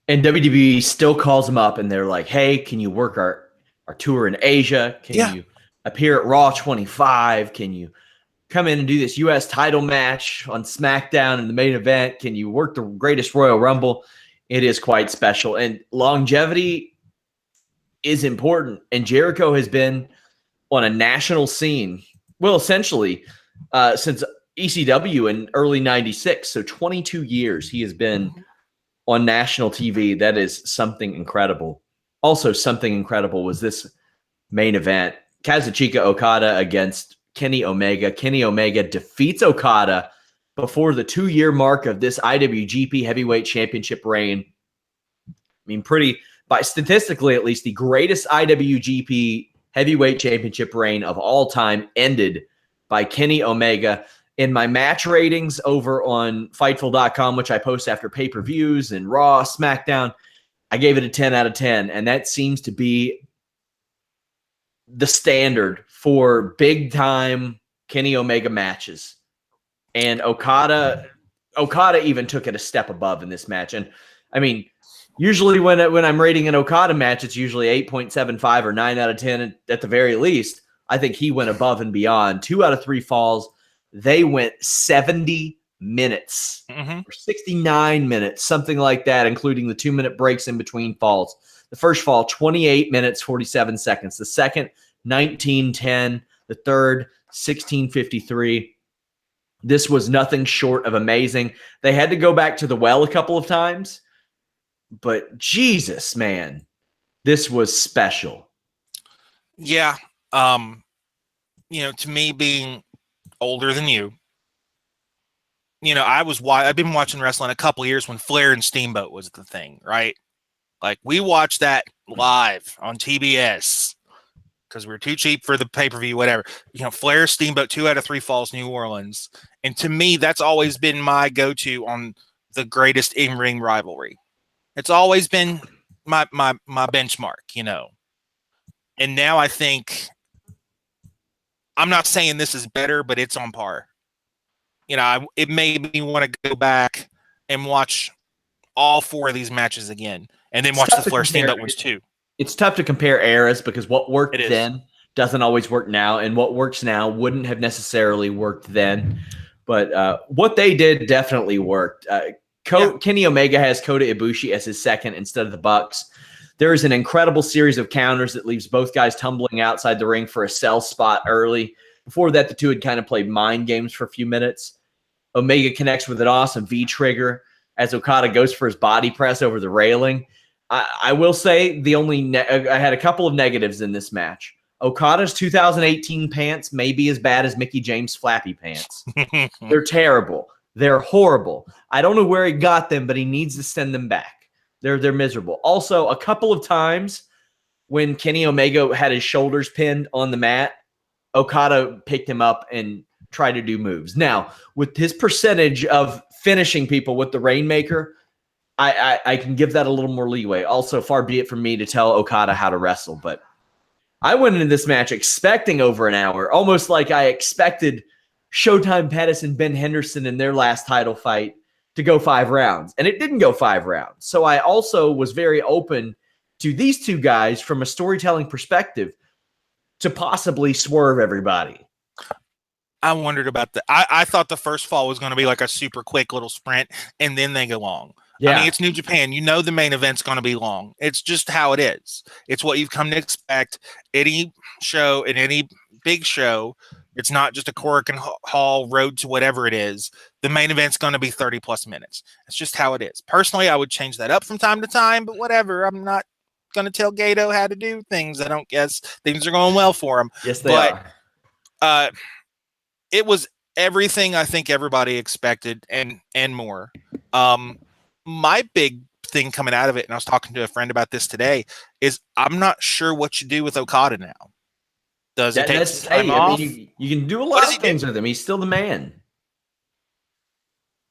And WWE still calls him up and they're like, hey, can you work our tour in Asia? Can you appear at Raw 25? Can you come in and do this U.S. title match on SmackDown in the main event? Can you work the Greatest Royal Rumble? It is quite special. And longevity is important. And Jericho has been on a national scene, well, essentially, since ECW in early 96. So 22 years he has been on national TV. That is something incredible. Also, something incredible was this main event. Kazuchika Okada against Kenny Omega. Kenny Omega defeats Okada before the 2-year mark of this IWGP Heavyweight Championship reign. I mean, by statistically at least, the greatest IWGP Heavyweight Championship reign of all time ended by Kenny Omega. In my match ratings over on Fightful.com, which I post after pay-per-views and Raw, SmackDown, I gave it a 10 out of 10, and that seems to be the standard for big-time Kenny Omega matches. And Okada even took it a step above in this match. And, I mean, usually when I'm rating an Okada match, it's usually 8.75 or 9 out of 10 at the very least. I think he went above and beyond. 2 out of 3 falls. They went 70 minutes or 69 minutes, something like that, including the 2-minute breaks in between falls. The first fall, 28 minutes, 47 seconds. The second, 19:10. The third, 16:53. This was nothing short of amazing. They had to go back to the well a couple of times. But Jesus, man, this was special. Yeah. To me, being older than you, I've been watching wrestling a couple of years when Flair and Steamboat was the thing, right? Like we watched that live on TBS because we were too cheap for the pay-per-view, whatever. Flair, Steamboat, 2 out of 3 falls, New Orleans. And to me, that's always been my go-to on the greatest in-ring rivalry. It's always been my benchmark, you know. And now I think, I'm not saying this is better, but it's on par. You know, it made me want to go back and watch all 4 of these matches again, and then watch the Flair Steamboat ones too. It's tough to compare eras because what worked It is. then doesn't always work now, and what works now wouldn't have necessarily worked then. But what they did definitely worked. Kenny Omega has Kota Ibushi as his second instead of the Bucks. There is an incredible series of counters that leaves both guys tumbling outside the ring for a sell spot early. Before that, the two had kind of played mind games for a few minutes. Omega connects with an awesome V-trigger as Okada goes for his body press over the railing. I will say I had a couple of negatives in this match. Okada's 2018 pants may be as bad as Mickie James' flappy pants. They're terrible. They're horrible. I don't know where he got them, but he needs to send them back. They're miserable. Also, a couple of times when Kenny Omega had his shoulders pinned on the mat, Okada picked him up and tried to do moves. Now, with his percentage of finishing people with the Rainmaker, I can give that a little more leeway. Also, far be it from me to tell Okada how to wrestle, but I went into this match expecting over an hour, almost like I expected Showtime Pettis and Ben Henderson in their last title fight to go 5 rounds, and it didn't go 5 rounds. So I also was very open to these two guys from a storytelling perspective to possibly swerve everybody. I wondered about that. I thought the first fall was going to be like a super quick little sprint, and then they go long. Yeah. I mean, it's New Japan. You know the main event's going to be long. It's just how it is. It's what you've come to expect. Any show, in any big show, it's not just a Korakuen Hall road to whatever it is. The main event's going to be 30-plus minutes. It's just how it is. Personally, I would change that up from time to time, but whatever. I'm not going to tell Gato how to do things. I don't guess things are going well for him. Yes, they are. It was everything I think everybody expected and more. My big thing coming out of it, and I was talking to a friend about this today, is I'm not sure what you do with Okada now. Does it take some time off? I mean, you can do a lot of things with him. He's still the man.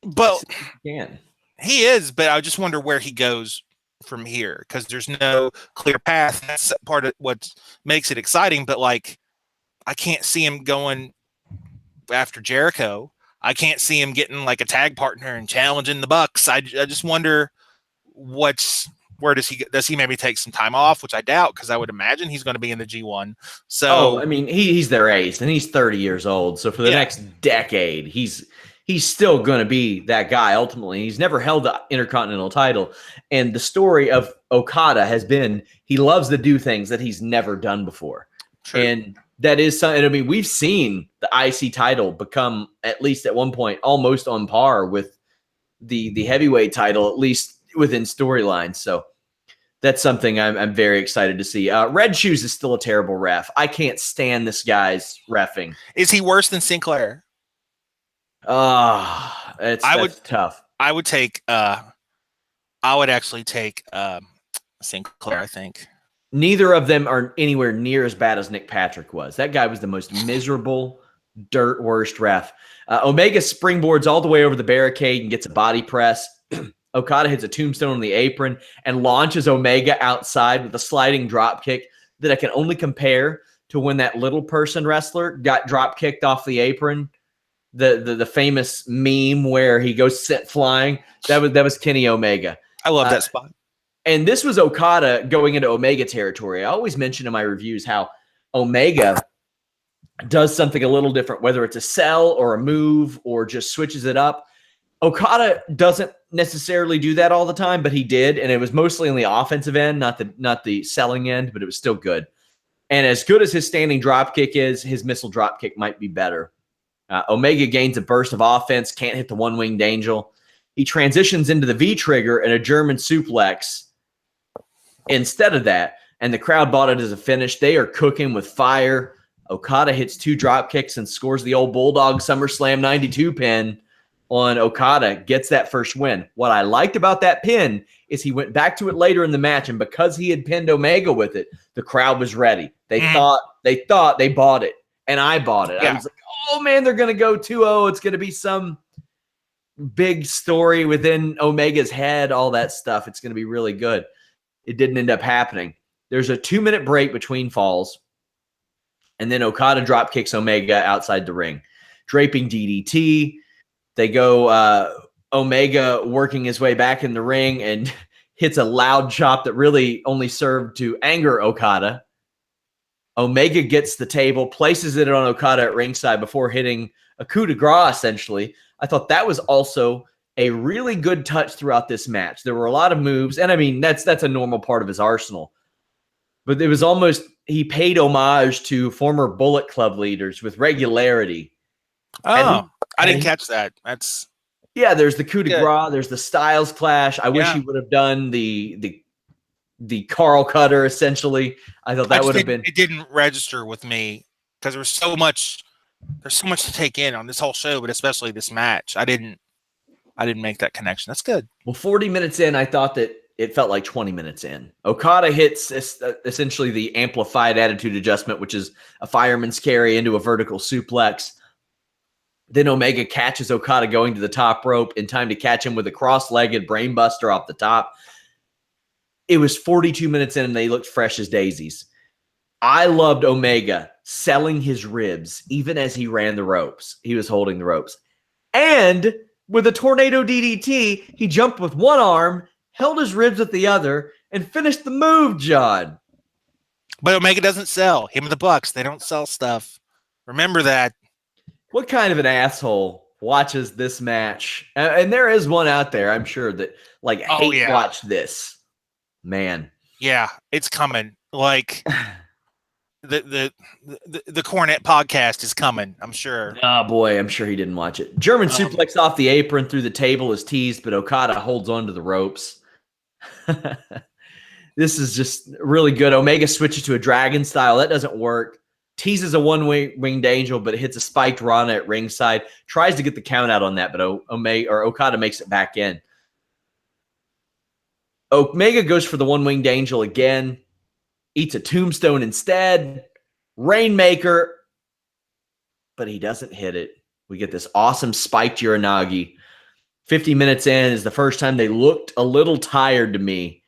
But he is, but I just wonder where he goes from here, because there's no clear path. That's part of what makes it exciting. But like, I can't see him going after Jericho. I can't see him getting like a tag partner and challenging the Bucks. I just wonder where does he maybe take some time off, which I doubt, because I would imagine he's going to be in the G1. So I mean, he's their ace, and he's 30 years old. So for the next decade, he's still going to be that guy. Ultimately, he's never held the Intercontinental title, and the story of Okada has been he loves to do things that he's never done before. True. And that is something. I mean, we've seen the IC title become, at least at one point, almost on par with the heavyweight title, at least within storylines. So that's something I'm very excited to see. Red Shoes is still a terrible ref. I can't stand this guy's reffing. Is he worse than Sinclair? That's tough. I would actually take Sinclair, I think. Neither of them are anywhere near as bad as Nick Patrick was. That guy was the most miserable, dirt worst ref. Omega springboards all the way over the barricade and gets a body press. Okada hits a tombstone on the apron and launches Omega outside with a sliding drop kick that I can only compare to when that little person wrestler got drop kicked off the apron. The famous meme where he goes set flying. That was Kenny Omega. I love that spot. And this was Okada going into Omega territory. I always mention in my reviews how Omega does something a little different, whether it's a sell or a move or just switches it up. Okada doesn't necessarily do that all the time, but he did, and it was mostly on the offensive end, not the selling end, but it was still good. And as good as his standing dropkick is, his missile dropkick might be better. Omega gains a burst of offense, can't hit the one-winged angel. He transitions into the V-trigger and a German suplex instead of that, and the crowd bought it as a finish. They are cooking with fire. Okada hits 2 drop kicks and scores the old Bulldog SummerSlam 92 pin on Okada, gets that first win. What I liked about that pin is he went back to it later in the match, and because he had pinned Omega with it, the crowd was ready. They thought they bought it, and I bought it. Yeah. I was like, oh man, they're going to go 2-0. It's going to be some big story within Omega's head, all that stuff. It's going to be really good. It didn't end up happening. There's a 2-minute break between falls, and then Okada drop kicks Omega outside the ring. Draping DDT. They go Omega working his way back in the ring and hits a loud chop that really only served to anger Okada. Omega gets the table, places it on Okada at ringside before hitting a coup de grace, essentially. I thought that was also a really good touch throughout this match. There were a lot of moves, and I mean, that's a normal part of his arsenal. But it was almost, he paid homage to former Bullet Club leaders with regularity. Oh, I didn't catch that. Yeah, there's the coup de grace, there's the Styles Clash. I wish he would have done the Carl Cutter, essentially. I thought that would have been. It didn't register with me because there's so much to take in on this whole show, but especially this match. I didn't make that connection. That's good. Well, 40 minutes in, I thought that it felt like 20 minutes in. Okada hits essentially the amplified attitude adjustment, which is a fireman's carry into a vertical suplex. Then Omega catches Okada going to the top rope in time to catch him with a cross-legged brainbuster off the top. It was 42 minutes in, and they looked fresh as daisies. I loved Omega selling his ribs, even as he ran the ropes. He was holding the ropes. And with a tornado DDT, he jumped with one arm, held his ribs with the other, and finished the move, John. But Omega doesn't sell. Him and the Bucks, they don't sell stuff. Remember that. What kind of an asshole watches this match? And there is one out there, I'm sure, that watch this. Man. Yeah, it's coming. Like the Cornette podcast is coming, I'm sure. Oh boy, I'm sure he didn't watch it. German suplex off the apron through the table is teased, but Okada holds on to the ropes. This is just really good. Omega switches to a dragon style. That doesn't work. Teases a one-winged angel, but hits a spiked Rana at ringside. Tries to get the count out on that, but Okada makes it back in. Omega goes for the one-winged angel again. Eats a tombstone instead. Rainmaker. But he doesn't hit it. We get this awesome spiked Uranagi. 50 minutes in is the first time they looked a little tired to me.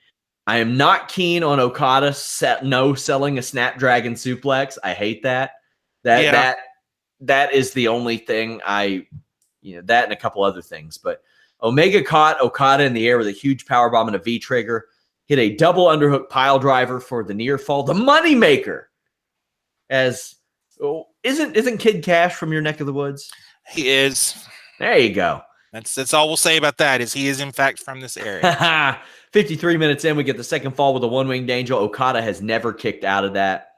I am not keen on Okada selling a Snapdragon suplex. I hate that. That is the only thing that and a couple other things. But Omega caught Okada in the air with a huge powerbomb and a V-trigger. Hit a double underhook pile driver for the near fall. The moneymaker. Isn't Kid Cash from your neck of the woods? He is. There you go. That's all we'll say about that is he is in fact from this area. 53 minutes in, we get the second fall with a one-winged angel. Okada has never kicked out of that.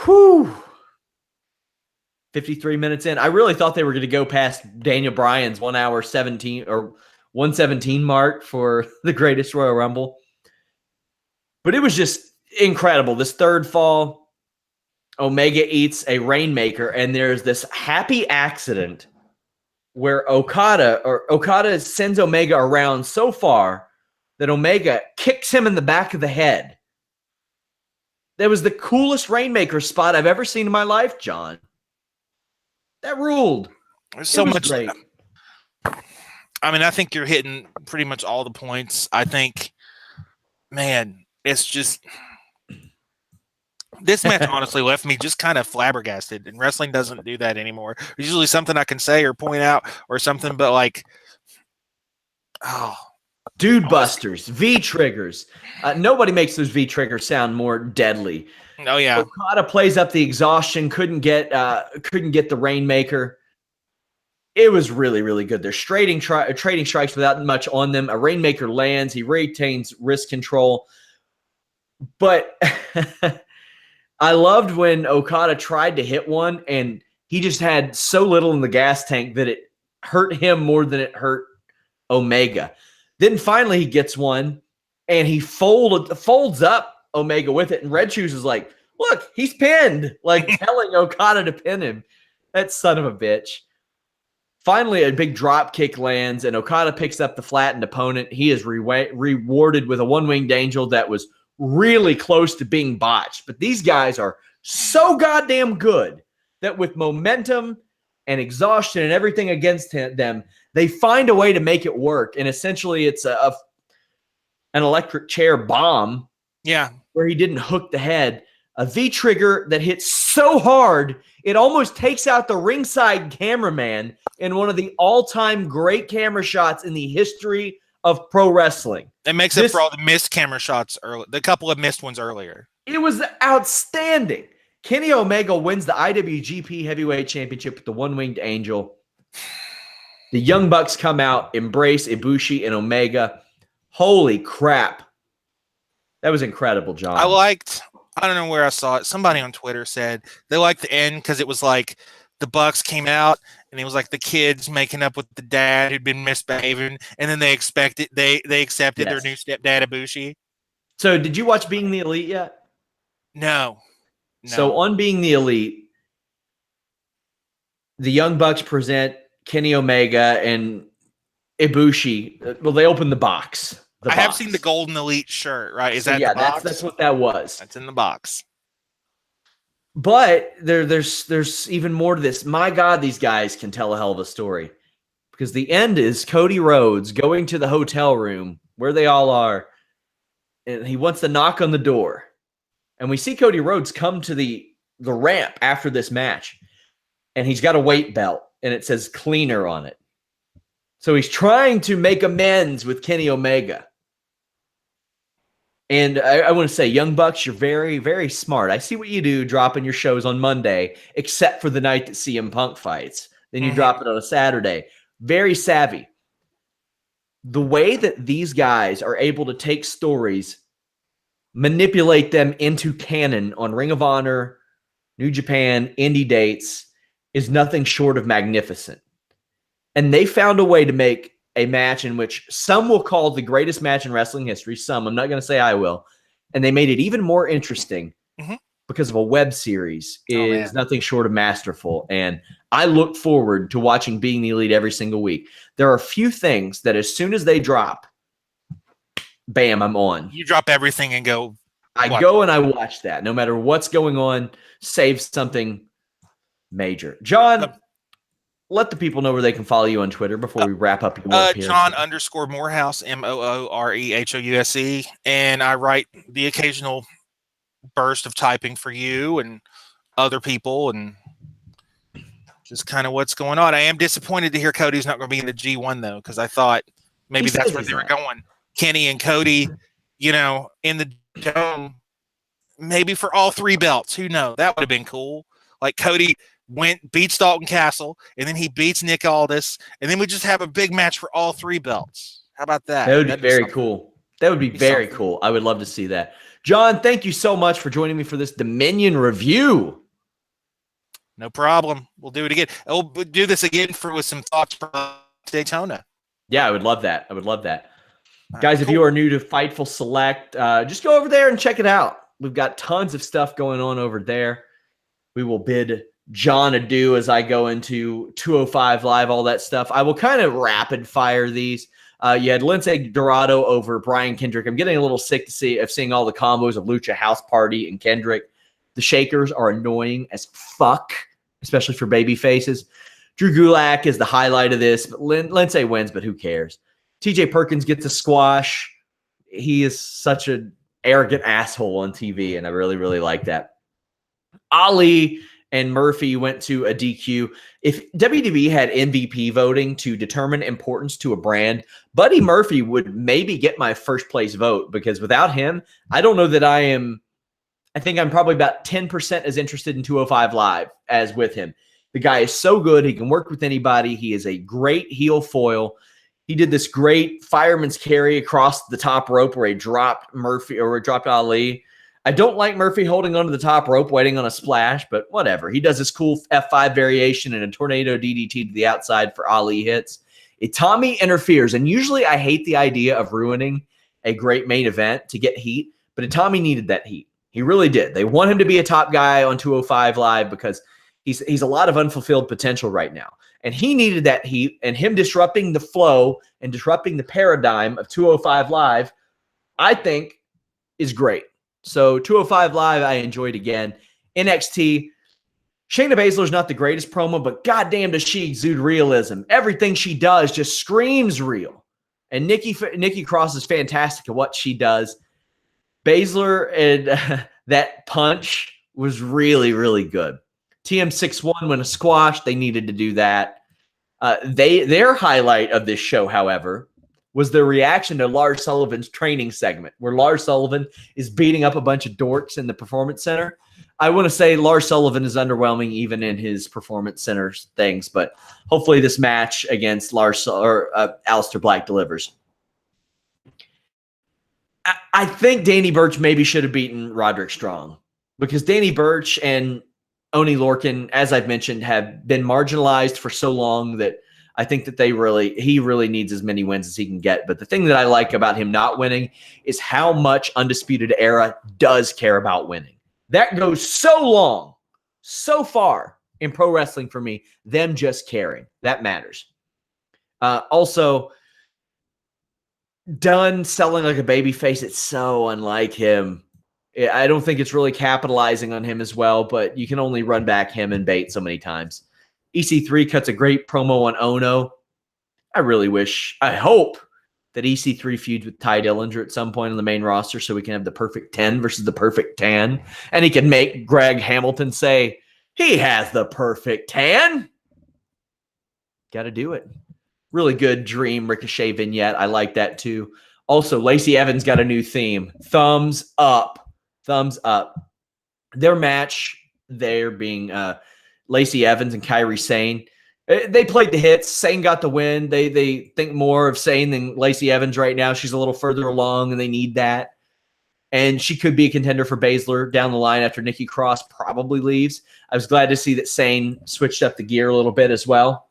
Whew. 53 minutes in. I really thought they were going to go past Daniel Bryan's 1 hour 17 or 117 mark for the greatest Royal Rumble. But it was just incredible. This third fall, Omega eats a Rainmaker, and there's this happy accident where Okada sends Omega around so far that Omega kicks him in the back of the head. That was the coolest Rainmaker spot I've ever seen in my life, John. That ruled. There's so much. Great. I mean, I think you're hitting pretty much all the points. I think, man, it's just this match honestly left me just kind of flabbergasted, and wrestling doesn't do that anymore. There's usually something I can say or point out or something, but dude busters, V triggers. Nobody makes those V triggers sound more deadly. Oh yeah. Okada plays up the exhaustion, couldn't get the Rainmaker. It was really, really good. They're trading strikes without much on them. A Rainmaker lands. He retains wrist control. But I loved when Okada tried to hit one, and he just had so little in the gas tank that it hurt him more than it hurt Omega. Then finally he gets one, and he folds up Omega with it, and Red Shoes is like, look, he's pinned, like telling Okada to pin him. That son of a bitch. Finally, a big drop kick lands, and Okada picks up the flattened opponent. He is rewarded with a one-winged angel that was really close to being botched. But these guys are so goddamn good that with momentum and exhaustion and everything against them, they find a way to make it work. And essentially it's an electric chair bomb. Yeah. Where he didn't hook the head. A V-trigger that hits so hard, it almost takes out the ringside cameraman in one of the all-time great camera shots in the history of pro wrestling. It makes up for all the missed camera shots early, the couple of missed ones earlier. It was outstanding. Kenny Omega wins the IWGP Heavyweight Championship with the one-winged angel. The Young Bucks come out, embrace Ibushi and Omega. Holy crap. That was incredible, John. I don't know where I saw it. Somebody on Twitter said they liked the end because it was like the Bucks came out and it was like the kids making up with the dad who'd been misbehaving, and then they accepted their new stepdad Ibushi. So did you watch Being the Elite yet? No. So on Being the Elite, the Young Bucks present Kenny Omega and Ibushi. Well, they open the box. I have seen the Golden Elite shirt, right? Is that the box? That's what that was. That's in the box. But there's even more to this. My God, these guys can tell a hell of a story. Because the end is Cody Rhodes going to the hotel room where they all are, and he wants to knock on the door. And we see Cody Rhodes come to the ramp after this match, and he's got a weight belt, and it says cleaner on it. So he's trying to make amends with Kenny Omega. And I want to say, Young Bucks, you're very, very smart. I see what you do dropping your shows on Monday, except for the night that CM Punk fights. Then you drop it on a Saturday. Very savvy. The way that these guys are able to take stories, manipulate them into canon on Ring of Honor, New Japan, indie dates, is nothing short of magnificent. And they found a way to make a match in which some will call the greatest match in wrestling history. Some, I'm not going to say I will. And they made it even more interesting because of a web series is nothing short of masterful. And I look forward to watching Being the Elite every single week. There are a few things that as soon as they drop, bam, I'm on. You drop everything and go. I go and I watch that. No matter what's going on, save something major. John, let the people know where they can follow you on Twitter before we wrap up your work here. John_Morehouse, MOOREHOUSE. And I write the occasional burst of typing for you and other people and just kind of what's going on. I am disappointed to hear Cody's not going to be in the G1, though, because I thought maybe that's where they were going. Kenny and Cody, in the dome, maybe for all three belts. Who knows? That would have been cool. Like Cody beats Dalton Castle, and then he beats Nick Aldis, and then we just have a big match for all three belts. How about that? That would be very cool. That would be very cool. I would love to see that. John, thank you so much for joining me for this Dominion review. No problem. We'll do it again. We'll do this again with some thoughts from Daytona. Yeah, I would love that. Guys, if you are new to Fightful Select, just go over there and check it out. We've got tons of stuff going on over there. We will bid John adieu as I go into 205 Live, all that stuff. I will kind of rapid fire these. You had Lince Dorado over Brian Kendrick. I'm getting a little sick of seeing all the combos of Lucha House Party and Kendrick. The Shakers are annoying as fuck, especially for baby faces. Drew Gulak is the highlight of this. But Lince wins, but who cares? TJ Perkins gets a squash. He is such an arrogant asshole on TV, and I really, really like that. Ali and Murphy went to a DQ. If WWE had MVP voting to determine importance to a brand, Buddy Murphy would maybe get my first place vote, because without him, I don't know that I think I'm probably about 10% as interested in 205 Live as with him. The guy is so good. He can work with anybody. He is a great heel foil. He did this great fireman's carry across the top rope where he dropped Murphy or dropped Ali. I don't like Murphy holding onto the top rope, waiting on a splash, but whatever. He does this cool F5 variation and a tornado DDT to the outside for Ali hits. Itami interferes, and usually I hate the idea of ruining a great main event to get heat, but Itami needed that heat. He really did. They want him to be a top guy on 205 Live because he's a lot of unfulfilled potential right now. And he needed that heat, and him disrupting the flow and disrupting the paradigm of 205 Live, I think, is great. So 205 Live, I enjoyed again. NXT, Shayna Baszler's not the greatest promo, but goddamn does she exude realism. Everything she does just screams real. And Nikki Cross is fantastic at what she does. Baszler and that punch was really, really good. TM61 went a squash. They needed to do that. Their highlight of this show, however, was their reaction to Lars Sullivan's training segment, where Lars Sullivan is beating up a bunch of dorks in the Performance Center. I want to say Lars Sullivan is underwhelming even in his Performance Center things, but hopefully this match against Aleister Black delivers. I think Danny Burch maybe should have beaten Roderick Strong, because Danny Burch and Oney Lorcan, as I've mentioned, have been marginalized for so long that I think that he really needs as many wins as he can get. But the thing that I like about him not winning is how much Undisputed Era does care about winning. That goes so long, so far in pro wrestling for me, them just caring. That matters. Also, Dunn selling like a babyface, it's so unlike him. I don't think it's really capitalizing on him as well, but you can only run back him and bait so many times. EC3 cuts a great promo on Ono. I hope that EC3 feuds with Ty Dillinger at some point on the main roster so we can have the perfect 10 versus the perfect tan. And he can make Greg Hamilton say, he has the perfect tan. Got to do it. Really good Dream Ricochet vignette. I like that too. Also, Lacey Evans got a new theme. Thumbs up. Thumbs up. Their match, they're being Lacey Evans and Kairi Sane. They played the hits. Sane got the win. They think more of Sane than Lacey Evans right now. She's a little further along, and they need that. And she could be a contender for Baszler down the line after Nikki Cross probably leaves. I was glad to see that Sane switched up the gear a little bit as well.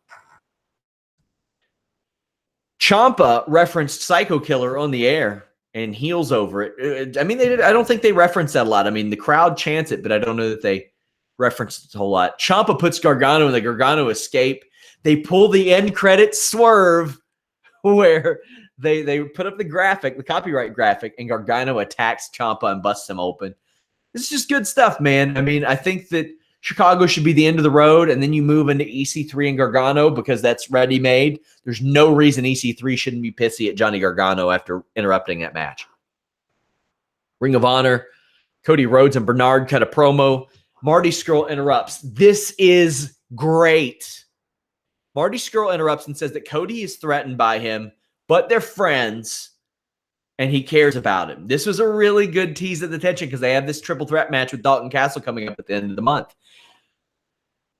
Ciampa referenced Psycho Killer on the air and heels over it. I mean, I don't think they referenced that a lot. I mean, the crowd chants it, but I don't know that they referenced it a whole lot. Ciampa puts Gargano in the Gargano escape. They pull the end credits swerve where they put up the graphic, the copyright graphic, and Gargano attacks Ciampa and busts him open. This is just good stuff, man. I mean, I think that Chicago should be the end of the road, and then you move into EC3 and Gargano because that's ready-made. There's no reason EC3 shouldn't be pissy at Johnny Gargano after interrupting that match. Ring of Honor, Cody Rhodes and Bernard cut a promo. Marty Scurll interrupts. This is great. Marty Scurll interrupts and says that Cody is threatened by him, but they're friends, and he cares about him. This was a really good tease of the tension because they have this triple threat match with Dalton Castle coming up at the end of the month.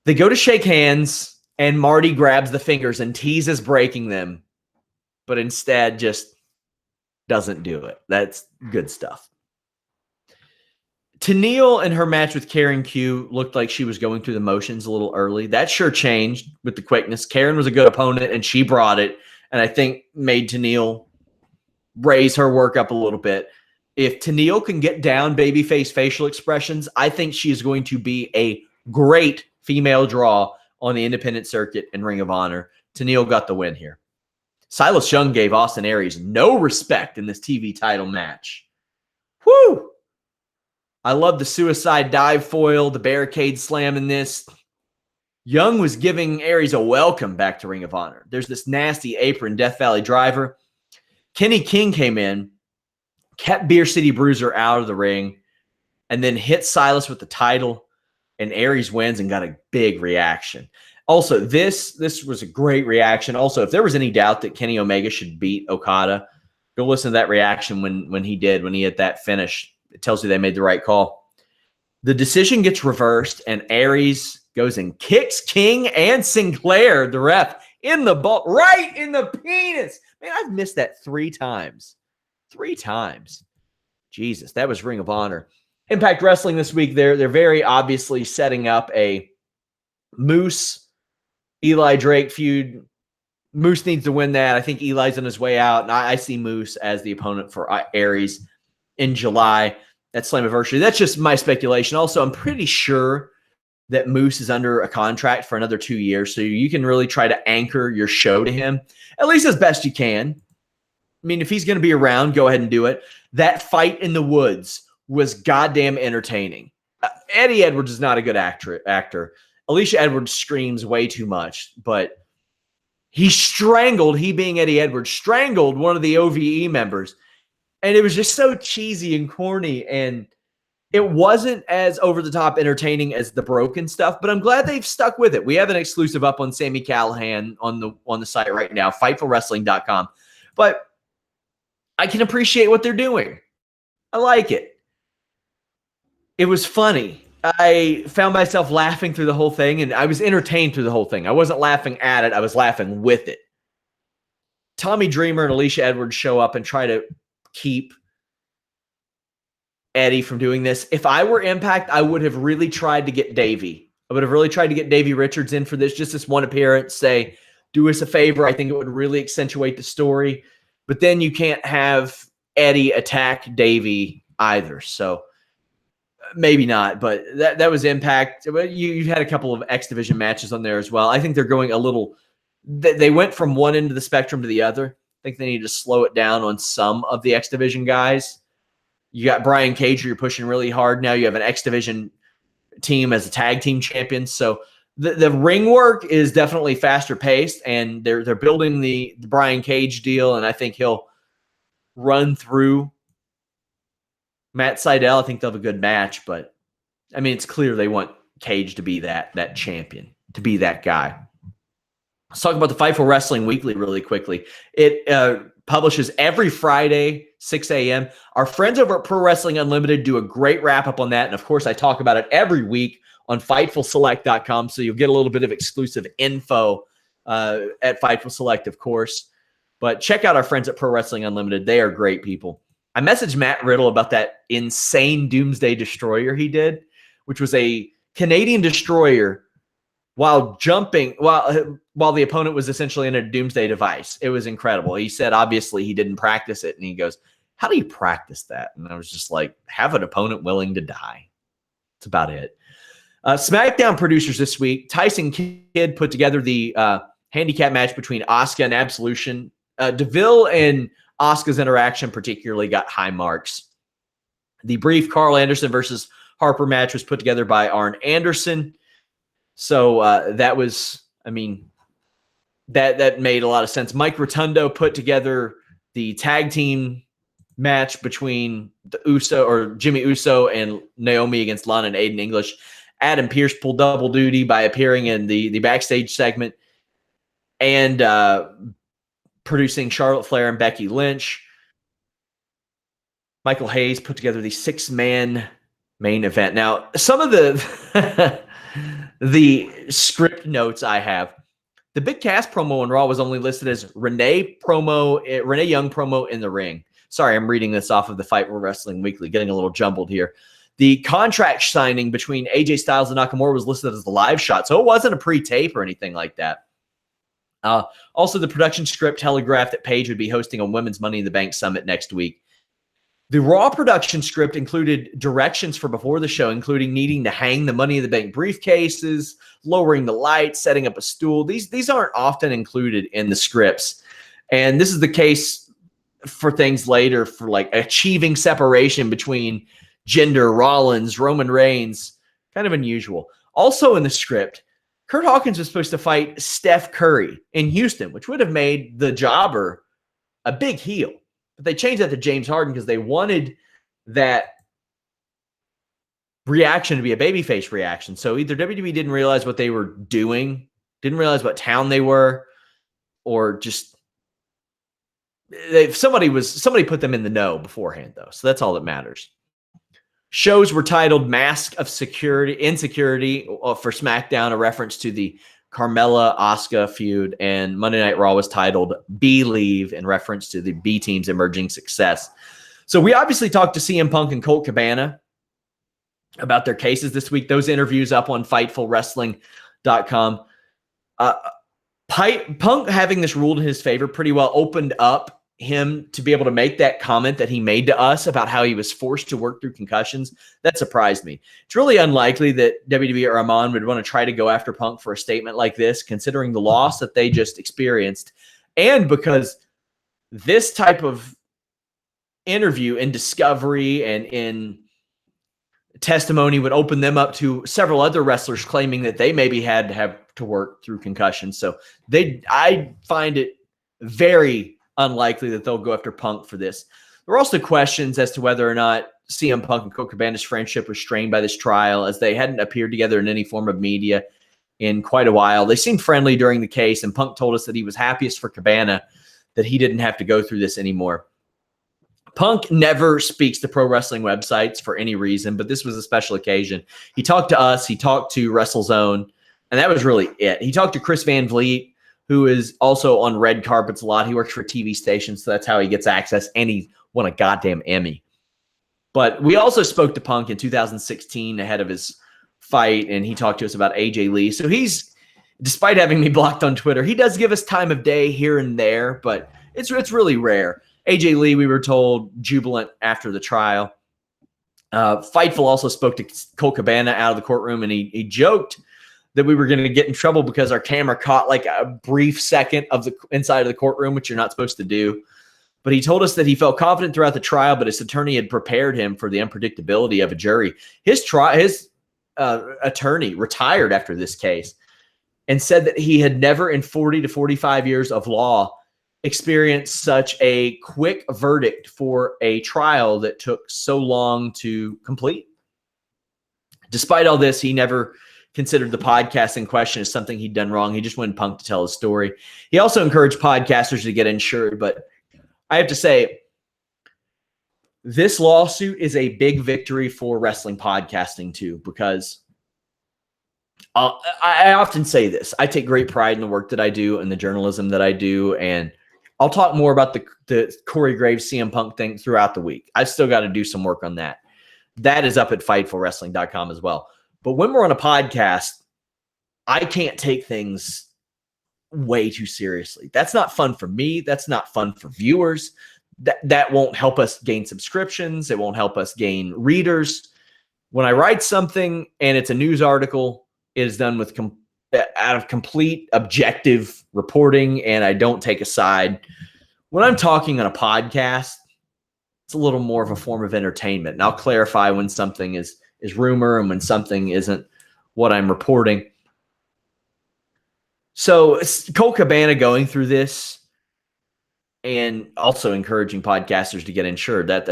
They go to shake hands, and Marty grabs the fingers and teases breaking them, but instead just doesn't do it. That's good stuff. Tenille and her match with Karen Q looked like she was going through the motions a little early. That sure changed with the quickness. Karen was a good opponent, and she brought it, and I think made Tenille raise her work up a little bit. If Tenille can get down babyface facial expressions, I think she is going to be a great female draw on the independent circuit and Ring of Honor. Tenille got the win here. Silas Young gave Austin Aries no respect in this TV title match. Woo! I love the suicide dive foil, the barricade slam in this. Young was giving Aries a welcome back to Ring of Honor. There's this nasty apron Death Valley driver. Kenny King came in, kept Beer City Bruiser out of the ring, and then hit Silas with the title, and Aries wins and got a big reaction. Also, this was a great reaction. Also, if there was any doubt that Kenny Omega should beat Okada, go listen to that reaction when he hit that finish. It tells you they made the right call. The decision gets reversed, and Aries goes and kicks King and Sinclair, the ref, in the ball, right in the penis. Man, I've missed that 3 times. 3 times. Jesus, that was Ring of Honor. Impact Wrestling this week, they're very obviously setting up a Moose, Eli Drake feud. Moose needs to win that. I think Eli's on his way out, and I see Moose as the opponent for Aries in July at Slammiversary. That's just my speculation. Also, I'm pretty sure that Moose is under a contract for another 2 years, so you can really try to anchor your show to him, at least as best you can. I mean, if he's going to be around, go ahead and do it. That fight in the woods was goddamn entertaining. Eddie Edwards is not a good actor. Alicia Edwards screams way too much, but he being Eddie Edwards, strangled one of the OVE members. And it was just so cheesy and corny. And it wasn't as over-the-top entertaining as the broken stuff, but I'm glad they've stuck with it. We have an exclusive up on Sami Callihan on the site right now, FightfulWrestling.com. But I can appreciate what they're doing. I like it. It was funny. I found myself laughing through the whole thing, and I was entertained through the whole thing. I wasn't laughing at it. I was laughing with it. Tommy Dreamer and Alicia Edwards show up and try to keep Eddie from doing this. If I were Impact, I would have really tried to get Davey. I would have really tried to get Davey Richards in for this, just this one appearance, say, do us a favor. I think it would really accentuate the story. But then you can't have Eddie attack Davey either. So maybe not, but that was Impact. You had a couple of X Division matches on there as well. I think they're going a little – they went from one end of the spectrum to the other. I think they need to slow it down on some of the X Division guys. You got Brian Cage, you're pushing really hard. Now you have an X Division team as a tag team champion. So the ring work is definitely faster paced, and they're building the Brian Cage deal, and I think he'll run through Matt Sydal. I think they'll have a good match, but I mean, it's clear they want Cage to be that champion, to be that guy. Let's talk about the Fightful Wrestling Weekly really quickly. It publishes every Friday, 6 a.m. Our friends over at Pro Wrestling Unlimited do a great wrap-up on that, and of course, I talk about it every week on FightfulSelect.com, so you'll get a little bit of exclusive info at Fightful Select, of course. But check out our friends at Pro Wrestling Unlimited. They are great people. I messaged Matt Riddle about that insane Doomsday Destroyer he did, which was a Canadian destroyer while jumping, while the opponent was essentially in a Doomsday device. It was incredible. He said, obviously, he didn't practice it. And he goes, how do you practice that? And I was just like, have an opponent willing to die. That's about it. SmackDown producers this week, Tyson Kidd put together the handicap match between Asuka and Absolution. DeVille and Asuka's interaction particularly got high marks. The brief Carl Anderson versus Harper match was put together by Arn Anderson. So that was, I mean, that made a lot of sense. Mike Rotundo put together the tag team match between Jimmy Uso and Naomi against Lana and Aiden English. Adam Pearce pulled double duty by appearing in the backstage segment and producing Charlotte Flair and Becky Lynch. Michael Hayes put together the 6-man main event. Now, some of the the script notes I have, the Big Cass promo on Raw was only listed as Renee Young promo in the ring. Sorry, I'm reading this off of the Fightful Wrestling Weekly, getting a little jumbled here. The contract signing between AJ Styles and Nakamura was listed as the live shot, so it wasn't a pre-tape or anything like that. Also, the production script telegraphed that Paige would be hosting a Women's Money in the Bank Summit next week. The Raw production script included directions for before the show, including needing to hang the Money in the Bank briefcases, lowering the lights, setting up a stool. These aren't often included in the scripts. And this is the case for things later, for like achieving separation between Jinder, Rollins, Roman Reigns. Kind of unusual. Also in the script, Kurt Hawkins was supposed to fight Steph Curry in Houston, which would have made the jobber a big heel. But they changed that to James Harden because they wanted that reaction to be a babyface reaction. So either WWE didn't realize what they were doing, didn't realize what town they were, or just somebody put them in the know beforehand, though. So that's all that matters. Shows were titled Mask of Insecurity for SmackDown, a reference to the Carmella-Asuka feud, and Monday Night Raw was titled Believe in reference to the B Team's emerging success. So we obviously talked to CM Punk and Colt Cabana about their cases this week. Those interviews up on FightfulWrestling.com. Punk having this ruled in his favor pretty well opened up him to be able to make that comment that he made to us about how he was forced to work through concussions. That surprised me. It's really unlikely that WWE or Amon would want to try to go after Punk for a statement like this, considering the loss that they just experienced, and because this type of interview in Discovery and in testimony would open them up to several other wrestlers claiming that they maybe had to have to work through concussions. So I find it very unlikely that they'll go after Punk for this. There are also questions as to whether or not CM Punk and Colt Cabana's friendship was strained by this trial, as they hadn't appeared together in any form of media in quite a while. They seemed friendly during the case, and Punk told us that he was happiest for Cabana that he didn't have to go through this anymore. Punk never speaks to pro wrestling websites for any reason, but this was a special occasion. He talked to us, he talked to WrestleZone, and that was really it. He talked to Chris Van Vliet, who is also on red carpets a lot. He works for TV stations, so that's how he gets access, and he won a goddamn Emmy. But we also spoke to Punk in 2016 ahead of his fight, and he talked to us about AJ Lee. So he's, despite having me blocked on Twitter, he does give us time of day here and there, but it's really rare. AJ Lee, we were told, jubilant after the trial. Fightful also spoke to Colt Cabana out of the courtroom, and he joked that we were going to get in trouble because our camera caught like a brief second of the inside of the courtroom, which you're not supposed to do. But he told us that he felt confident throughout the trial, but his attorney had prepared him for the unpredictability of a jury. His attorney retired after this case and said that he had never in 40 to 45 years of law experienced such a quick verdict for a trial that took so long to complete. Despite all this, he never considered the podcast in question as something he'd done wrong. He just wanted Punk to tell his story. He also encouraged podcasters to get insured, but I have to say, this lawsuit is a big victory for wrestling podcasting too, because I often say this. I take great pride in the work that I do and the journalism that I do, and I'll talk more about the Corey Graves CM Punk thing throughout the week. I've still got to do some work on that. That is up at FightfulWrestling.com as well. But when we're on a podcast, I can't take things way too seriously. That's not fun for me. That's not fun for viewers. That won't help us gain subscriptions. It won't help us gain readers. When I write something and it's a news article, it is done with out of complete objective reporting, and I don't take a side. When I'm talking on a podcast, it's a little more of a form of entertainment. And I'll clarify when something is rumor and when something isn't what I'm reporting. So Colt Cabana going through this and also encouraging podcasters to get insured. That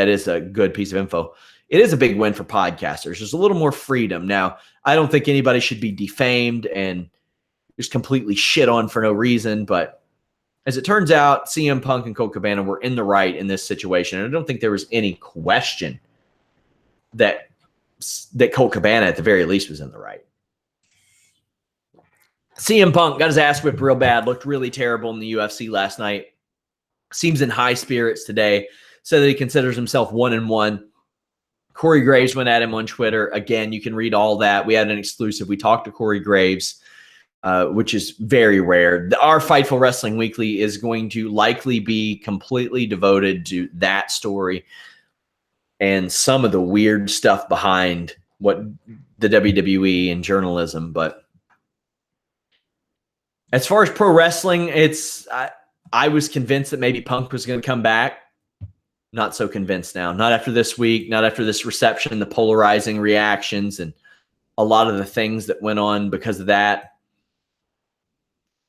is a good piece of info. It is a big win for podcasters. There's a little more freedom. Now, I don't think anybody should be defamed and just completely shit on for no reason. But as it turns out, CM Punk and Colt Cabana were in the right in this situation. And I don't think there was any question that Colt Cabana, at the very least, was in the right. CM Punk got his ass whipped real bad, looked really terrible in the UFC last night. Seems in high spirits today. Said that he considers himself 1-1. Corey Graves went at him on Twitter. Again, you can read all that. We had an exclusive. We talked to Corey Graves, which is very rare. Our Fightful Wrestling Weekly is going to likely be completely devoted to that story and some of the weird stuff behind what the WWE and journalism. But as far as pro wrestling, I was convinced that maybe Punk was going to come back. Not so convinced now. Not after this week, not after this reception, the polarizing reactions, and a lot of the things that went on because of that.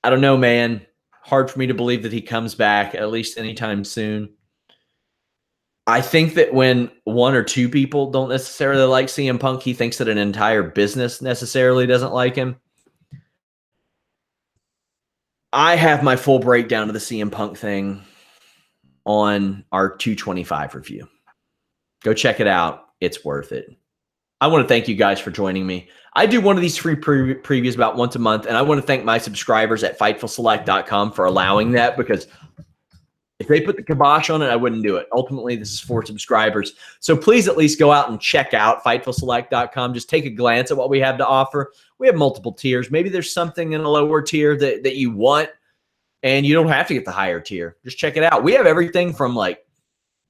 I don't know, man. Hard for me to believe that he comes back, at least anytime soon. I think that when one or two people don't necessarily like CM Punk, he thinks that an entire business necessarily doesn't like him. I have my full breakdown of the CM Punk thing on our 225 review. Go check it out. It's worth it. I want to thank you guys for joining me. I do one of these free previews about once a month, and I want to thank my subscribers at FightfulSelect.com for allowing that, because if they put the kibosh on it, I wouldn't do it. Ultimately, this is for subscribers. So please at least go out and check out FightfulSelect.com. Just take a glance at what we have to offer. We have multiple tiers. Maybe there's something in a lower tier that you want, and you don't have to get the higher tier. Just check it out. We have everything from like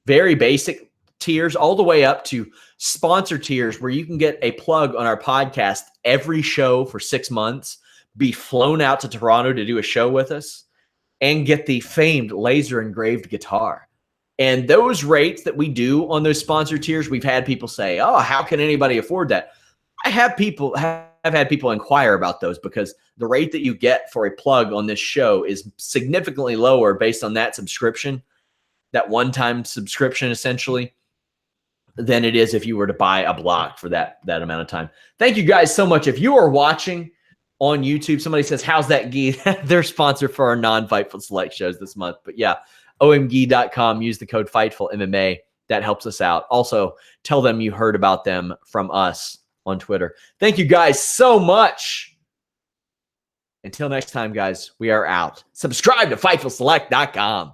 very basic tiers all the way up to sponsor tiers where you can get a plug on our podcast every show for 6 months, be flown out to Toronto to do a show with us, and get the famed laser engraved guitar. And those rates that we do on those sponsor tiers, we've had people say, oh, how can anybody afford that? I have had people inquire about those because the rate that you get for a plug on this show is significantly lower based on that subscription, that one-time subscription essentially, than it is if you were to buy a block for that amount of time. Thank you guys so much. If you are watching on YouTube, somebody says, how's that gi? They're sponsored for our non-Fightful Select shows this month. But yeah, omgi.com, use the code FightfulMMA. That helps us out. Also, tell them you heard about them from us on Twitter. Thank you guys so much. Until next time, guys, we are out. Subscribe to FightfulSelect.com.